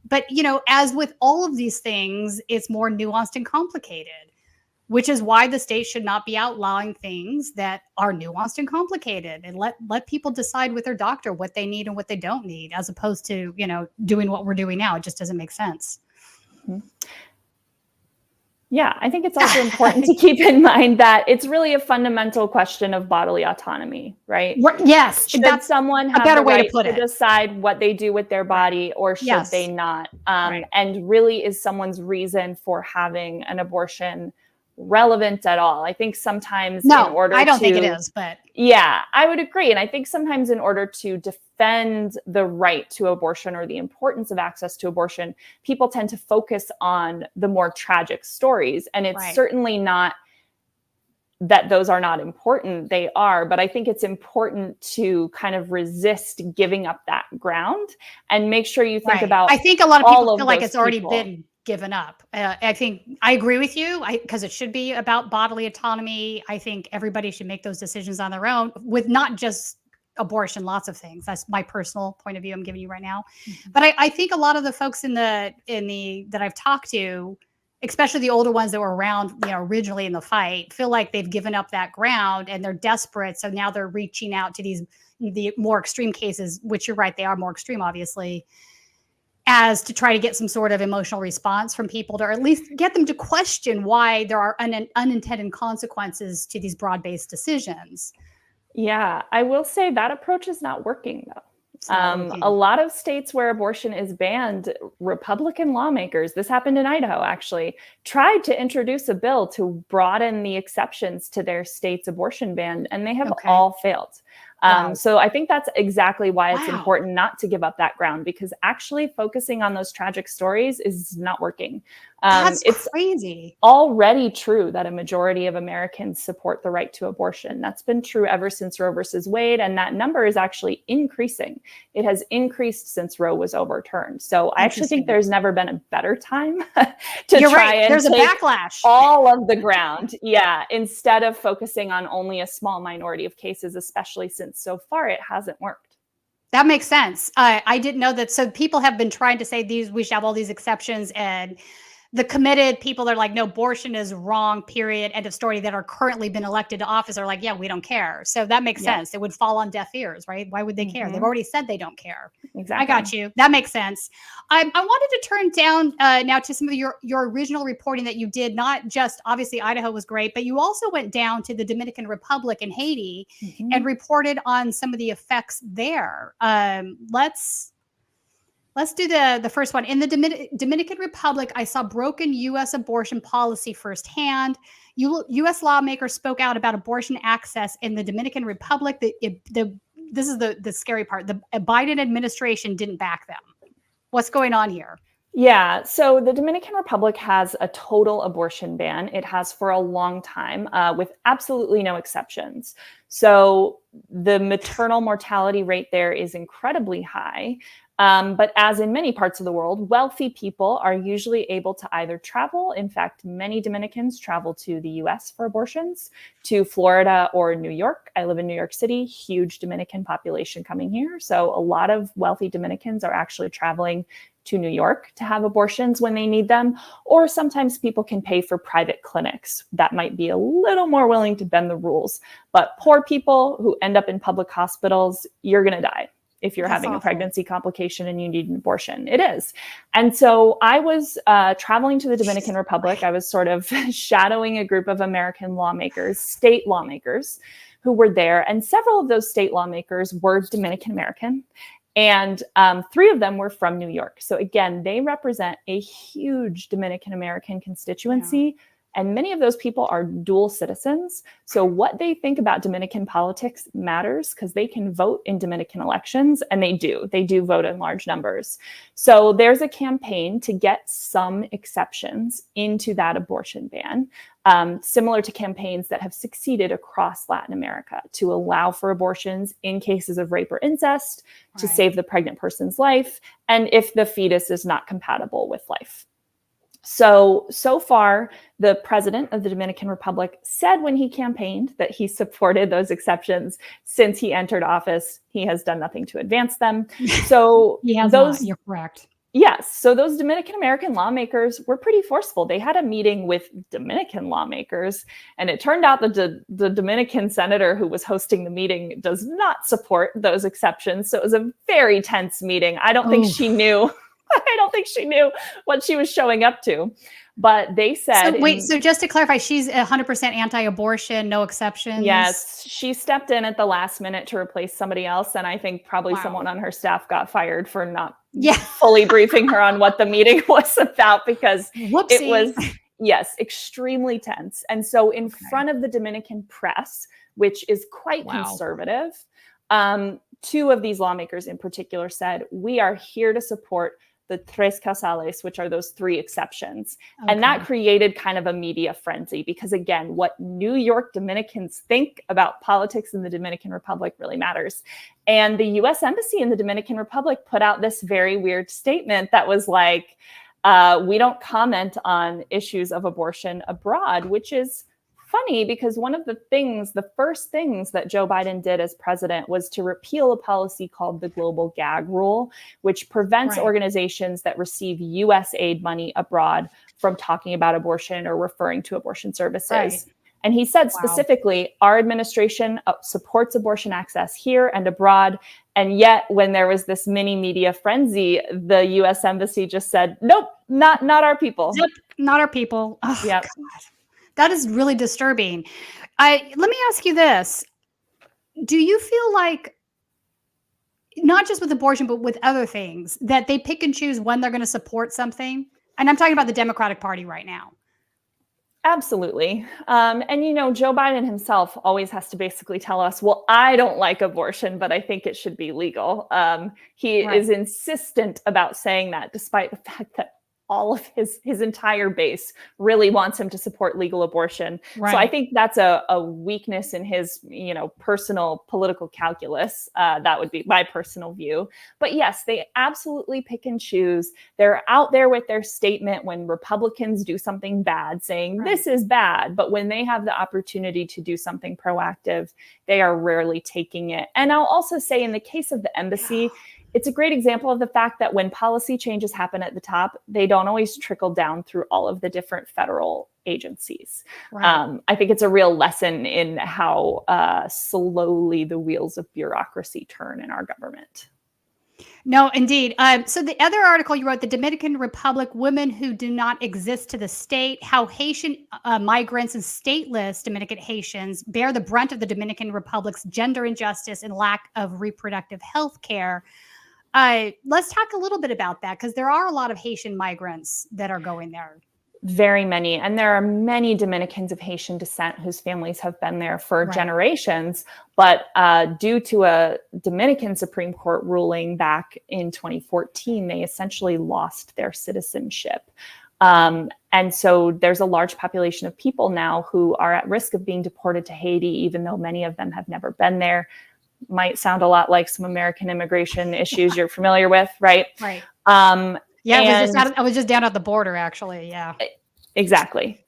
But, you know, as with all of these things, it's more nuanced and complicated, which is why the state should not be outlawing things that are nuanced and complicated, and let people decide with their doctor what they need and what they don't need, as opposed to, you know, doing what we're doing now. It just doesn't make sense. Yeah, I think it's also important to keep in mind that it's really a fundamental question of bodily autonomy, right? Yes. Should someone have the right to decide what they do with their body, or should they not? And really, is someone's reason for having an abortion relevant at all? I think sometimes in order I don't think it is, but yeah, I would agree. And I think sometimes in order to defend the right to abortion or the importance of access to abortion, people tend to focus on the more tragic stories. And it's certainly not that those are not important. They are, but I think it's important to kind of resist giving up that ground and make sure you think about. I think a lot of people feel like it's already been given up. I think I agree with you, because it should be about bodily autonomy. I think everybody should make those decisions on their own, with not just abortion, lots of things. That's my personal point of view I'm giving you right now. But I think a lot of the folks that I've talked to, especially the older ones that were around, you know, originally in the fight, feel like they've given up that ground and they're desperate. So now they're reaching out to the more extreme cases, which you're right, they are more extreme, obviously, as to try to get some sort of emotional response from people, to or at least get them to question why there are unintended consequences to these broad-based decisions. Yeah, I will say that approach is not working, though. A lot of states where abortion is banned, Republican lawmakers, this happened in Idaho actually, tried to introduce a bill to broaden the exceptions to their state's abortion ban, and they have all failed. So I think that's exactly why it's important not to give up that ground, because actually focusing on those tragic stories is not working. It's crazy. Already true that a majority of Americans support the right to abortion. That's been true ever since Roe versus Wade, and that number is actually increasing. It has increased since Roe was overturned. So I actually think there's never been a better time to try and there's a backlash. All of the ground. Yeah, instead of focusing on only a small minority of cases, especially since so far it hasn't worked. That makes sense. I didn't know that. So people have been trying to say we should have all these exceptions, and the committed people that are like, no, abortion is wrong, period, end of story, that are currently been elected to office are like, yeah, we don't care. So that makes sense. It would fall on deaf ears, right? Why would they care? They've already said they don't care. Exactly. I got you. That makes sense. I wanted to turn down now to some of your original reporting that you did, not just obviously Idaho was great, but you also went down to the Dominican Republic and Haiti and reported on some of the effects there. Let's do the first one. In the Dominican Republic, I saw broken U.S. abortion policy firsthand. U.S. lawmakers spoke out about abortion access in the Dominican Republic. This is the scary part. The Biden administration didn't back them. What's going on here? Yeah, so the Dominican Republic has a total abortion ban. It has for a long time, with absolutely no exceptions. So the maternal mortality rate there is incredibly high. But as in many parts of the world, wealthy people are usually able to either travel. In fact, many Dominicans travel to the US for abortions, to Florida or New York. I live in New York City, huge Dominican population coming here. So a lot of wealthy Dominicans are actually traveling to New York to have abortions when they need them. Or sometimes people can pay for private clinics that might be a little more willing to bend the rules. But poor people who end up in public hospitals, you're going to die if you're having a pregnancy complication and you need an abortion. It is. And so I was traveling to the Dominican Republic. I was sort of shadowing a group of American lawmakers, state lawmakers, who were there. And several of those state lawmakers were Dominican American. And 3 of them were from New York. So again, they represent a huge Dominican American constituency. Yeah. And many of those people are dual citizens. So what they think about Dominican politics matters because they can vote in Dominican elections, and they do. They do vote in large numbers. So there's a campaign to get some exceptions into that abortion ban, similar to campaigns that have succeeded across Latin America to allow for abortions in cases of rape or incest, to save the pregnant person's life, and if the fetus is not compatible with life. So far, the president of the Dominican Republic said when he campaigned that he supported those exceptions. Since he entered office, he has done nothing to advance them. So you're correct. Yes. So those Dominican American lawmakers were pretty forceful. They had a meeting with Dominican lawmakers, and it turned out that the Dominican senator who was hosting the meeting does not support those exceptions. So it was a very tense meeting. I don't think she knew. I don't think she knew what she was showing up to, but they said. So just to clarify, she's 100% anti-abortion, no exceptions. Yes, she stepped in at the last minute to replace somebody else, and I think probably someone on her staff got fired for not fully briefing her on what the meeting was about, because it was extremely tense. And so in front of the Dominican press, which is quite conservative, 2 of these lawmakers in particular said, "We are here to support the tres causales," which are those 3 exceptions. And that created kind of a media frenzy because, again, what New York Dominicans think about politics in the Dominican Republic really matters. And the U.S. Embassy in the Dominican Republic put out this very weird statement that was like, we don't comment on issues of abortion abroad, which is funny because one of the first things that Joe Biden did as president was to repeal a policy called the Global Gag Rule, which prevents organizations that receive U.S. aid money abroad from talking about abortion or referring to abortion services. And he said specifically, our administration supports abortion access here and abroad. And yet when there was this mini media frenzy, the U.S. Embassy just said, nope, not our people. Yep, not our people. Oh, God. That is really disturbing. Let me ask you this. Do you feel like, not just with abortion, but with other things, that they pick and choose when they're going to support something? And I'm talking about the Democratic Party right now. Absolutely. And, Joe Biden himself always has to basically tell us, well, I don't like abortion, but I think it should be legal. He is insistent about saying that, despite the fact that all of his entire base really wants him to support legal abortion. So I think that's a weakness in his, personal political calculus. That would be my personal view. But yes, they absolutely pick and choose. They're out there with their statement when Republicans do something bad, saying this is bad. But when they have the opportunity to do something proactive, they are rarely taking it. And I'll also say in the case of the embassy, it's a great example of the fact that when policy changes happen at the top, they don't always trickle down through all of the different federal agencies. Right. I think it's a real lesson in how slowly the wheels of bureaucracy turn in our government. No, indeed. So the other article you wrote, the Dominican Republic, women who do not exist to the state, how Haitian migrants and stateless Dominican Haitians bear the brunt of the Dominican Republic's gender injustice and lack of reproductive health care. Let's talk a little bit about that, because there are a lot of Haitian migrants that are going there. Very many. And there are many Dominicans of Haitian descent whose families have been there for generations. But due to a Dominican Supreme Court ruling back in 2014, they essentially lost their citizenship. And so there's a large population of people now who are at risk of being deported to Haiti, even though many of them have never been there. Might sound a lot like some American immigration issues you're familiar with, right? Right. Yeah, I was just down at the border, actually. Yeah, exactly.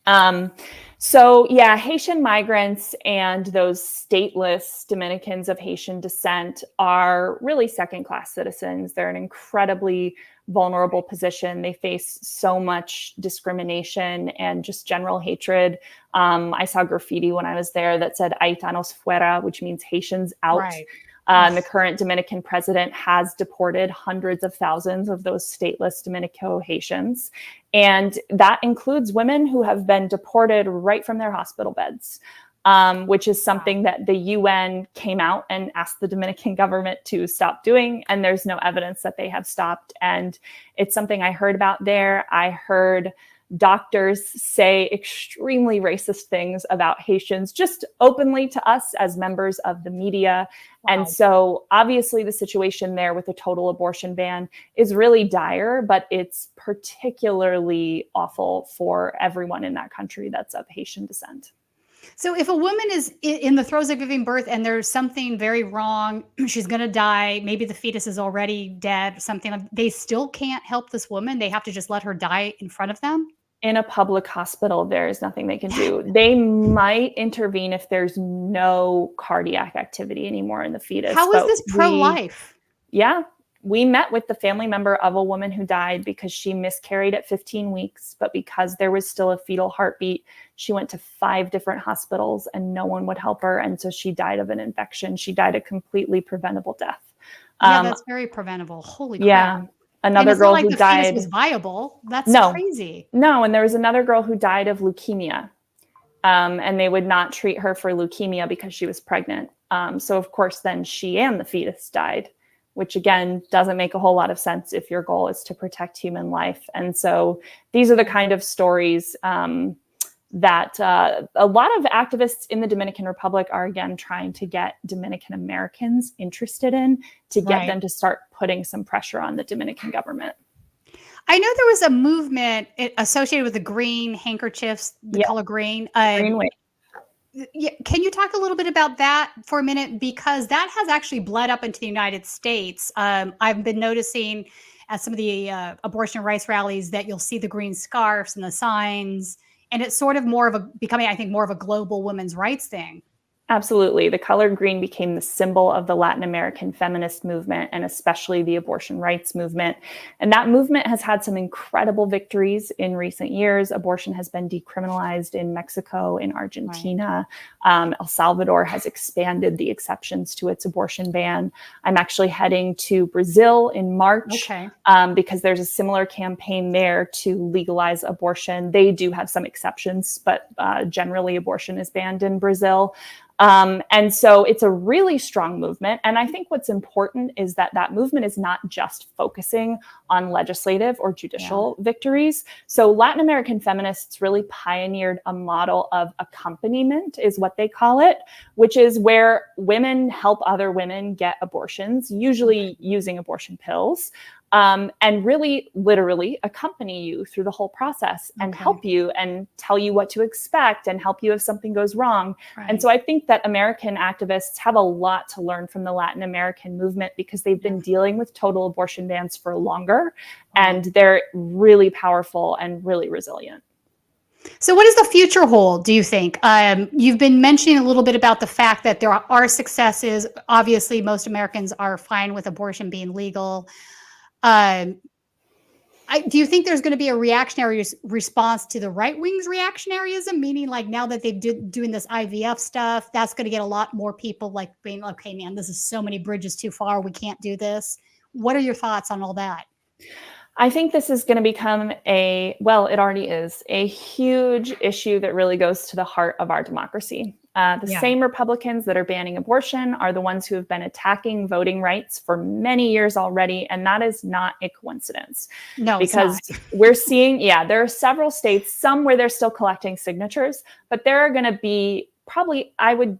So yeah, Haitian migrants and those stateless Dominicans of Haitian descent are really second-class citizens. They're in an incredibly vulnerable position. They face so much discrimination and just general hatred. I saw graffiti when I was there that said "Haitianos fuera," which means Haitians out. Right. The current Dominican president has deported hundreds of thousands of those stateless Dominico-Haitians. And that includes women who have been deported right from their hospital beds, which is something that the UN came out and asked the Dominican government to stop doing. And there's no evidence that they have stopped. And it's something I heard about there. I heard doctors say extremely racist things about Haitians just openly to us as members of the media. Wow. And so obviously the situation there with a total abortion ban is really dire, but it's particularly awful for everyone in that country that's of Haitian descent. So if a woman is in the throes of giving birth and there's something very wrong, she's going to die, maybe the fetus is already dead, something, they still can't help this woman. They have to just let her die in front of them. In a public hospital, there is nothing they can do. They might intervene if there's no cardiac activity anymore in the fetus. How is this pro-life? Yeah. We met with the family member of a woman who died because she miscarried at 15 weeks, but because there was still a fetal heartbeat, she went to 5 different hospitals and no one would help her. And so she died of an infection. She died a completely preventable death. Yeah, that's very preventable. Holy crap. Yeah. Another girl who died. Fetus was viable. That's crazy. No, and there was another girl who died of leukemia, and they would not treat her for leukemia because she was pregnant. So of course, then she and the fetus died, which again doesn't make a whole lot of sense if your goal is to protect human life. And so these are the kind of stories that a lot of activists in the Dominican Republic are again trying to get Dominican Americans interested in, to get them to start putting some pressure on the Dominican government. I know there was a movement associated with the green handkerchiefs, the color green. Green wave. Can you talk a little bit about that for a minute? Because that has actually bled up into the United States. I've been noticing at some of the abortion rights rallies that you'll see the green scarves and the signs. And it's sort of becoming, I think, more of a global women's rights thing. Absolutely. The color green became the symbol of the Latin American feminist movement, and especially the abortion rights movement. And that movement has had some incredible victories in recent years. Abortion has been decriminalized in Mexico, in Argentina. Right. El Salvador has expanded the exceptions to its abortion ban. I'm actually heading to Brazil in March because there's a similar campaign there to legalize abortion. They do have some exceptions, but generally abortion is banned in Brazil. And so it's a really strong movement. And I think what's important is that that movement is not just focusing on legislative or judicial victories. So Latin American feminists really pioneered a model of accompaniment, is what they call it, which is where women help other women get abortions, usually using abortion pills. And really literally accompany you through the whole process and help you and tell you what to expect and help you if something goes wrong. Right. And so I think that American activists have a lot to learn from the Latin American movement because they've been dealing with total abortion bans for longer, and they're really powerful and really resilient. So what does the future hold, do you think? You've been mentioning a little bit about the fact that there are successes. Obviously, most Americans are fine with abortion being legal. Um, do you think there's going to be a reactionary response to the right wing's reactionaryism? Meaning, like now that they've doing this IVF stuff, that's going to get a lot more people like being, okay, man, this is so many bridges too far. We can't do this. What are your thoughts on all that? I think this is going to become well, it already is, a huge issue that really goes to the heart of our democracy. The same Republicans that are banning abortion are the ones who have been attacking voting rights for many years already. And that is not a coincidence. No, because we're seeing, there are several states, some where they're still collecting signatures, but there are going to be probably,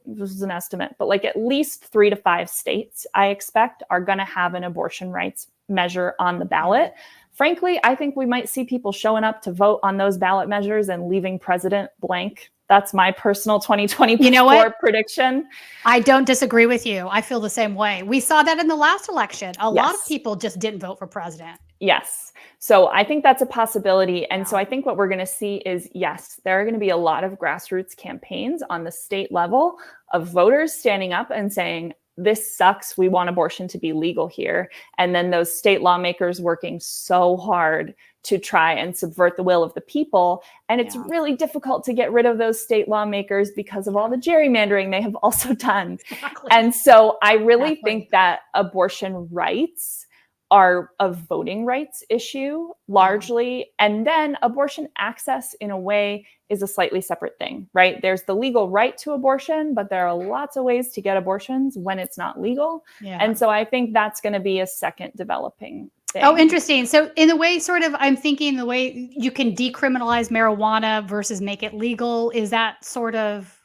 this is an estimate, but like at least 3 to 5 states, I expect, are going to have an abortion rights measure on the ballot. Frankly, I think we might see people showing up to vote on those ballot measures and leaving president blank. That's my personal 2024 prediction. I don't disagree with you. I feel the same way. We saw that in the last election. A lot of people just didn't vote for president. Yes. So I think that's a possibility. And so I think what we're going to see is, yes, there are going to be a lot of grassroots campaigns on the state level of voters standing up and saying, this sucks. We want abortion to be legal here. And then those state lawmakers working so hard to try and subvert the will of the people. And it's really difficult to get rid of those state lawmakers because of all the gerrymandering they have also done. Exactly. And so I really think that abortion rights are a voting rights issue largely. And then abortion access in a way is a slightly separate thing, right? There's the legal right to abortion, but there are lots of ways to get abortions when it's not legal. And so I think that's going to be a second developing thing. Oh, interesting. So in the way, sort of, I'm thinking the way you can decriminalize marijuana versus make it legal, is that sort of...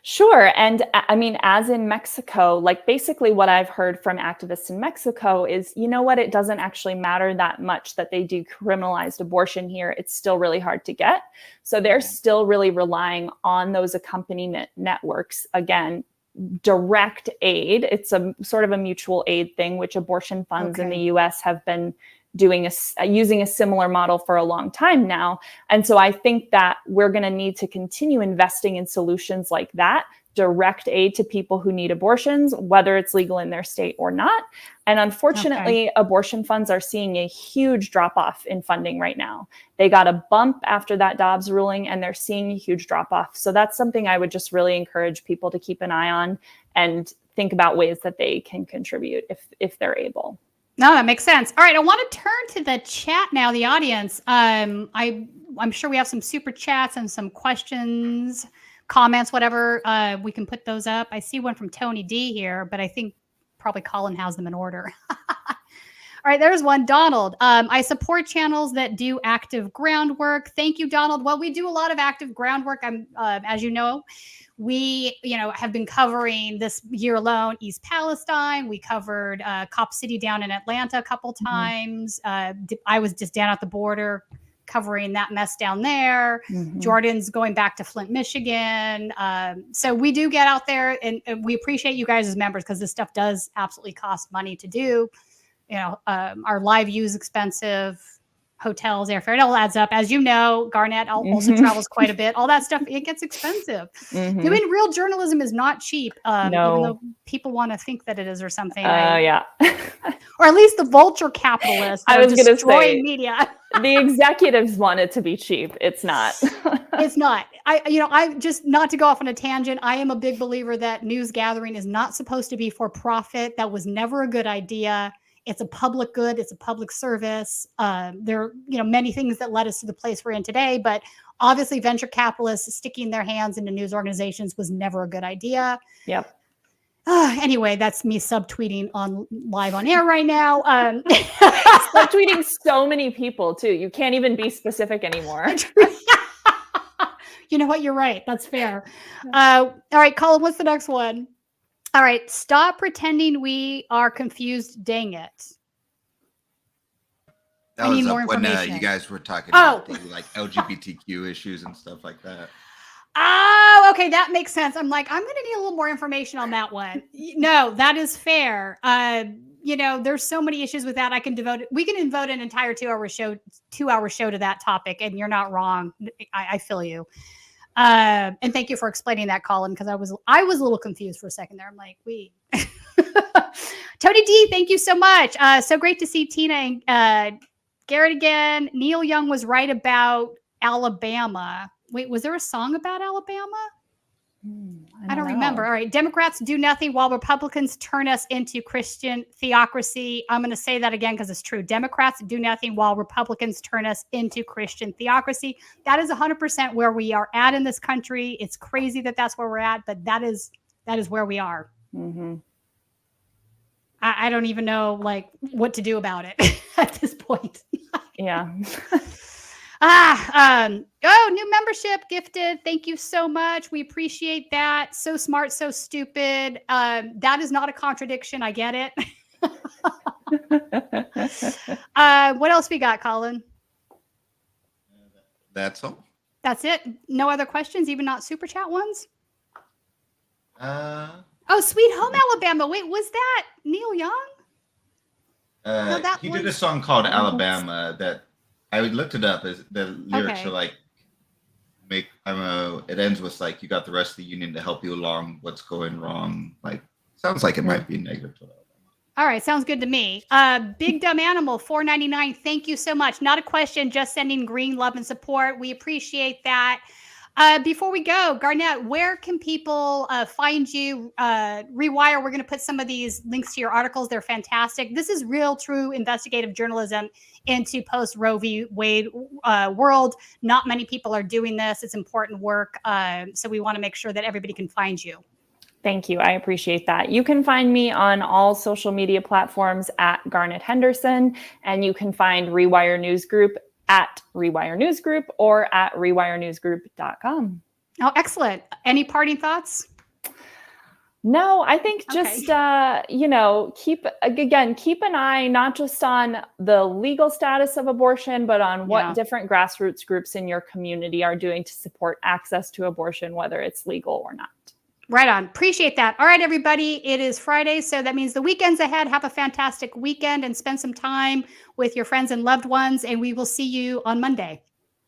Sure. And I mean, as in Mexico, like basically what I've heard from activists in Mexico is, you know what, it doesn't actually matter that much that they decriminalized abortion here. It's still really hard to get. So they're still really relying on those accompaniment networks. Again, direct aid. It's a sort of a mutual aid thing, which abortion funds in the US have been doing using a similar model for a long time now. And so I think that we're going to need to continue investing in solutions like that, direct aid to people who need abortions, whether it's legal in their state or not. And unfortunately, abortion funds are seeing a huge drop off in funding right now. They got a bump after that Dobbs ruling, and they're seeing a huge drop off. So that's something I would just really encourage people to keep an eye on and think about ways that they can contribute if they're able. No, that makes sense. All right, I want to turn to the chat now, the audience. I'm sure we have some super chats and some questions, comments, whatever. We can put those up. I see one from Tony D here, but I think probably Colin has them in order. All right, there's one. Donald, I support channels that do active groundwork. Thank you, Donald. Well, we do a lot of active groundwork. As you know, we, have been covering this year alone East Palestine. We covered Cop City down in Atlanta a couple times. I was just down at the border covering that mess down there. Jordan's going back to Flint, Michigan. So we do get out there, and we appreciate you guys as members because this stuff does absolutely cost money to do. Our live view is expensive. Hotels, airfare, it all adds up. As you know, Garnet also travels quite a bit. All that stuff, it gets expensive. Doing real journalism is not cheap, even though people want to think that it is or something. Or at least the vulture capitalists I was going to say media. The executives want it to be cheap. It's not. It's not. I just, not to go off on a tangent, I am a big believer that news gathering is not supposed to be for profit. That was never a good idea. It's a public good. It's a public service. There are, many things that led us to the place we're in today, but obviously venture capitalists sticking their hands into news organizations was never a good idea. Yep. Anyway, that's me subtweeting live on air right now. Subtweeting so many people too. You can't even be specific anymore. You know what? You're right. That's fair. All right, Colin, what's the next one? All right, stop pretending we are confused. Dang it. That was up when you guys were talking about the, LGBTQ issues and stuff like that. Oh, okay, that makes sense. I'm going to need a little more information on that one. No, that is fair. there's so many issues with that. We can devote an entire 2-hour show to that topic. And you're not wrong. I feel you. And thank you for explaining that, Colin, because I was a little confused for a second there. I'm like, wait. Tony D, thank you so much. So great to see Tina and Garrett again. Neil Young was right about Alabama. Wait, was there a song about Alabama? I don't remember. All right. Democrats do nothing while Republicans turn us into Christian theocracy. I'm going to say that again because it's true. Democrats do nothing while Republicans turn us into Christian theocracy. That is 100% where we are at in this country. It's crazy that that's where we're at, but that is where we are. Mm-hmm. I don't even know what to do about it at this point. Yeah. New membership gifted. Thank you so much. We appreciate that. So smart, so stupid. That is not a contradiction. I get it. What else we got, Colin? That's all. That's it. No other questions, even not super chat ones? Oh, Sweet Home Alabama. Wait, was that Neil Young? He did a song called Alabama that I looked it up. As the lyrics are like, it ends with like, you got the rest of the union to help you along. What's going wrong? Like, sounds like it might be negative to Alabama. All right, sounds good to me. Big Dumb Animal, $4.99. Thank you so much. Not a question, just sending green love and support. We appreciate that. Before we go, Garnet, where can people find you? Rewire, we're going to put some of these links to your articles. They're fantastic. This is real, true investigative journalism into post-Roe v. Wade world. Not many people are doing this. It's important work. So we want to make sure that everybody can find you. Thank you. I appreciate that. You can find me on all social media platforms at Garnet Henderson, and you can find Rewire News Group at Rewire News Group or at rewirenewsgroup.com. Oh, excellent. Any parting thoughts? No, I think just, keep an eye, not just on the legal status of abortion, but on what different grassroots groups in your community are doing to support access to abortion, whether it's legal or not. Right on. Appreciate that. All right, everybody. It is Friday, so that means the weekend's ahead. Have a fantastic weekend and spend some time with your friends and loved ones, and we will see you on Monday.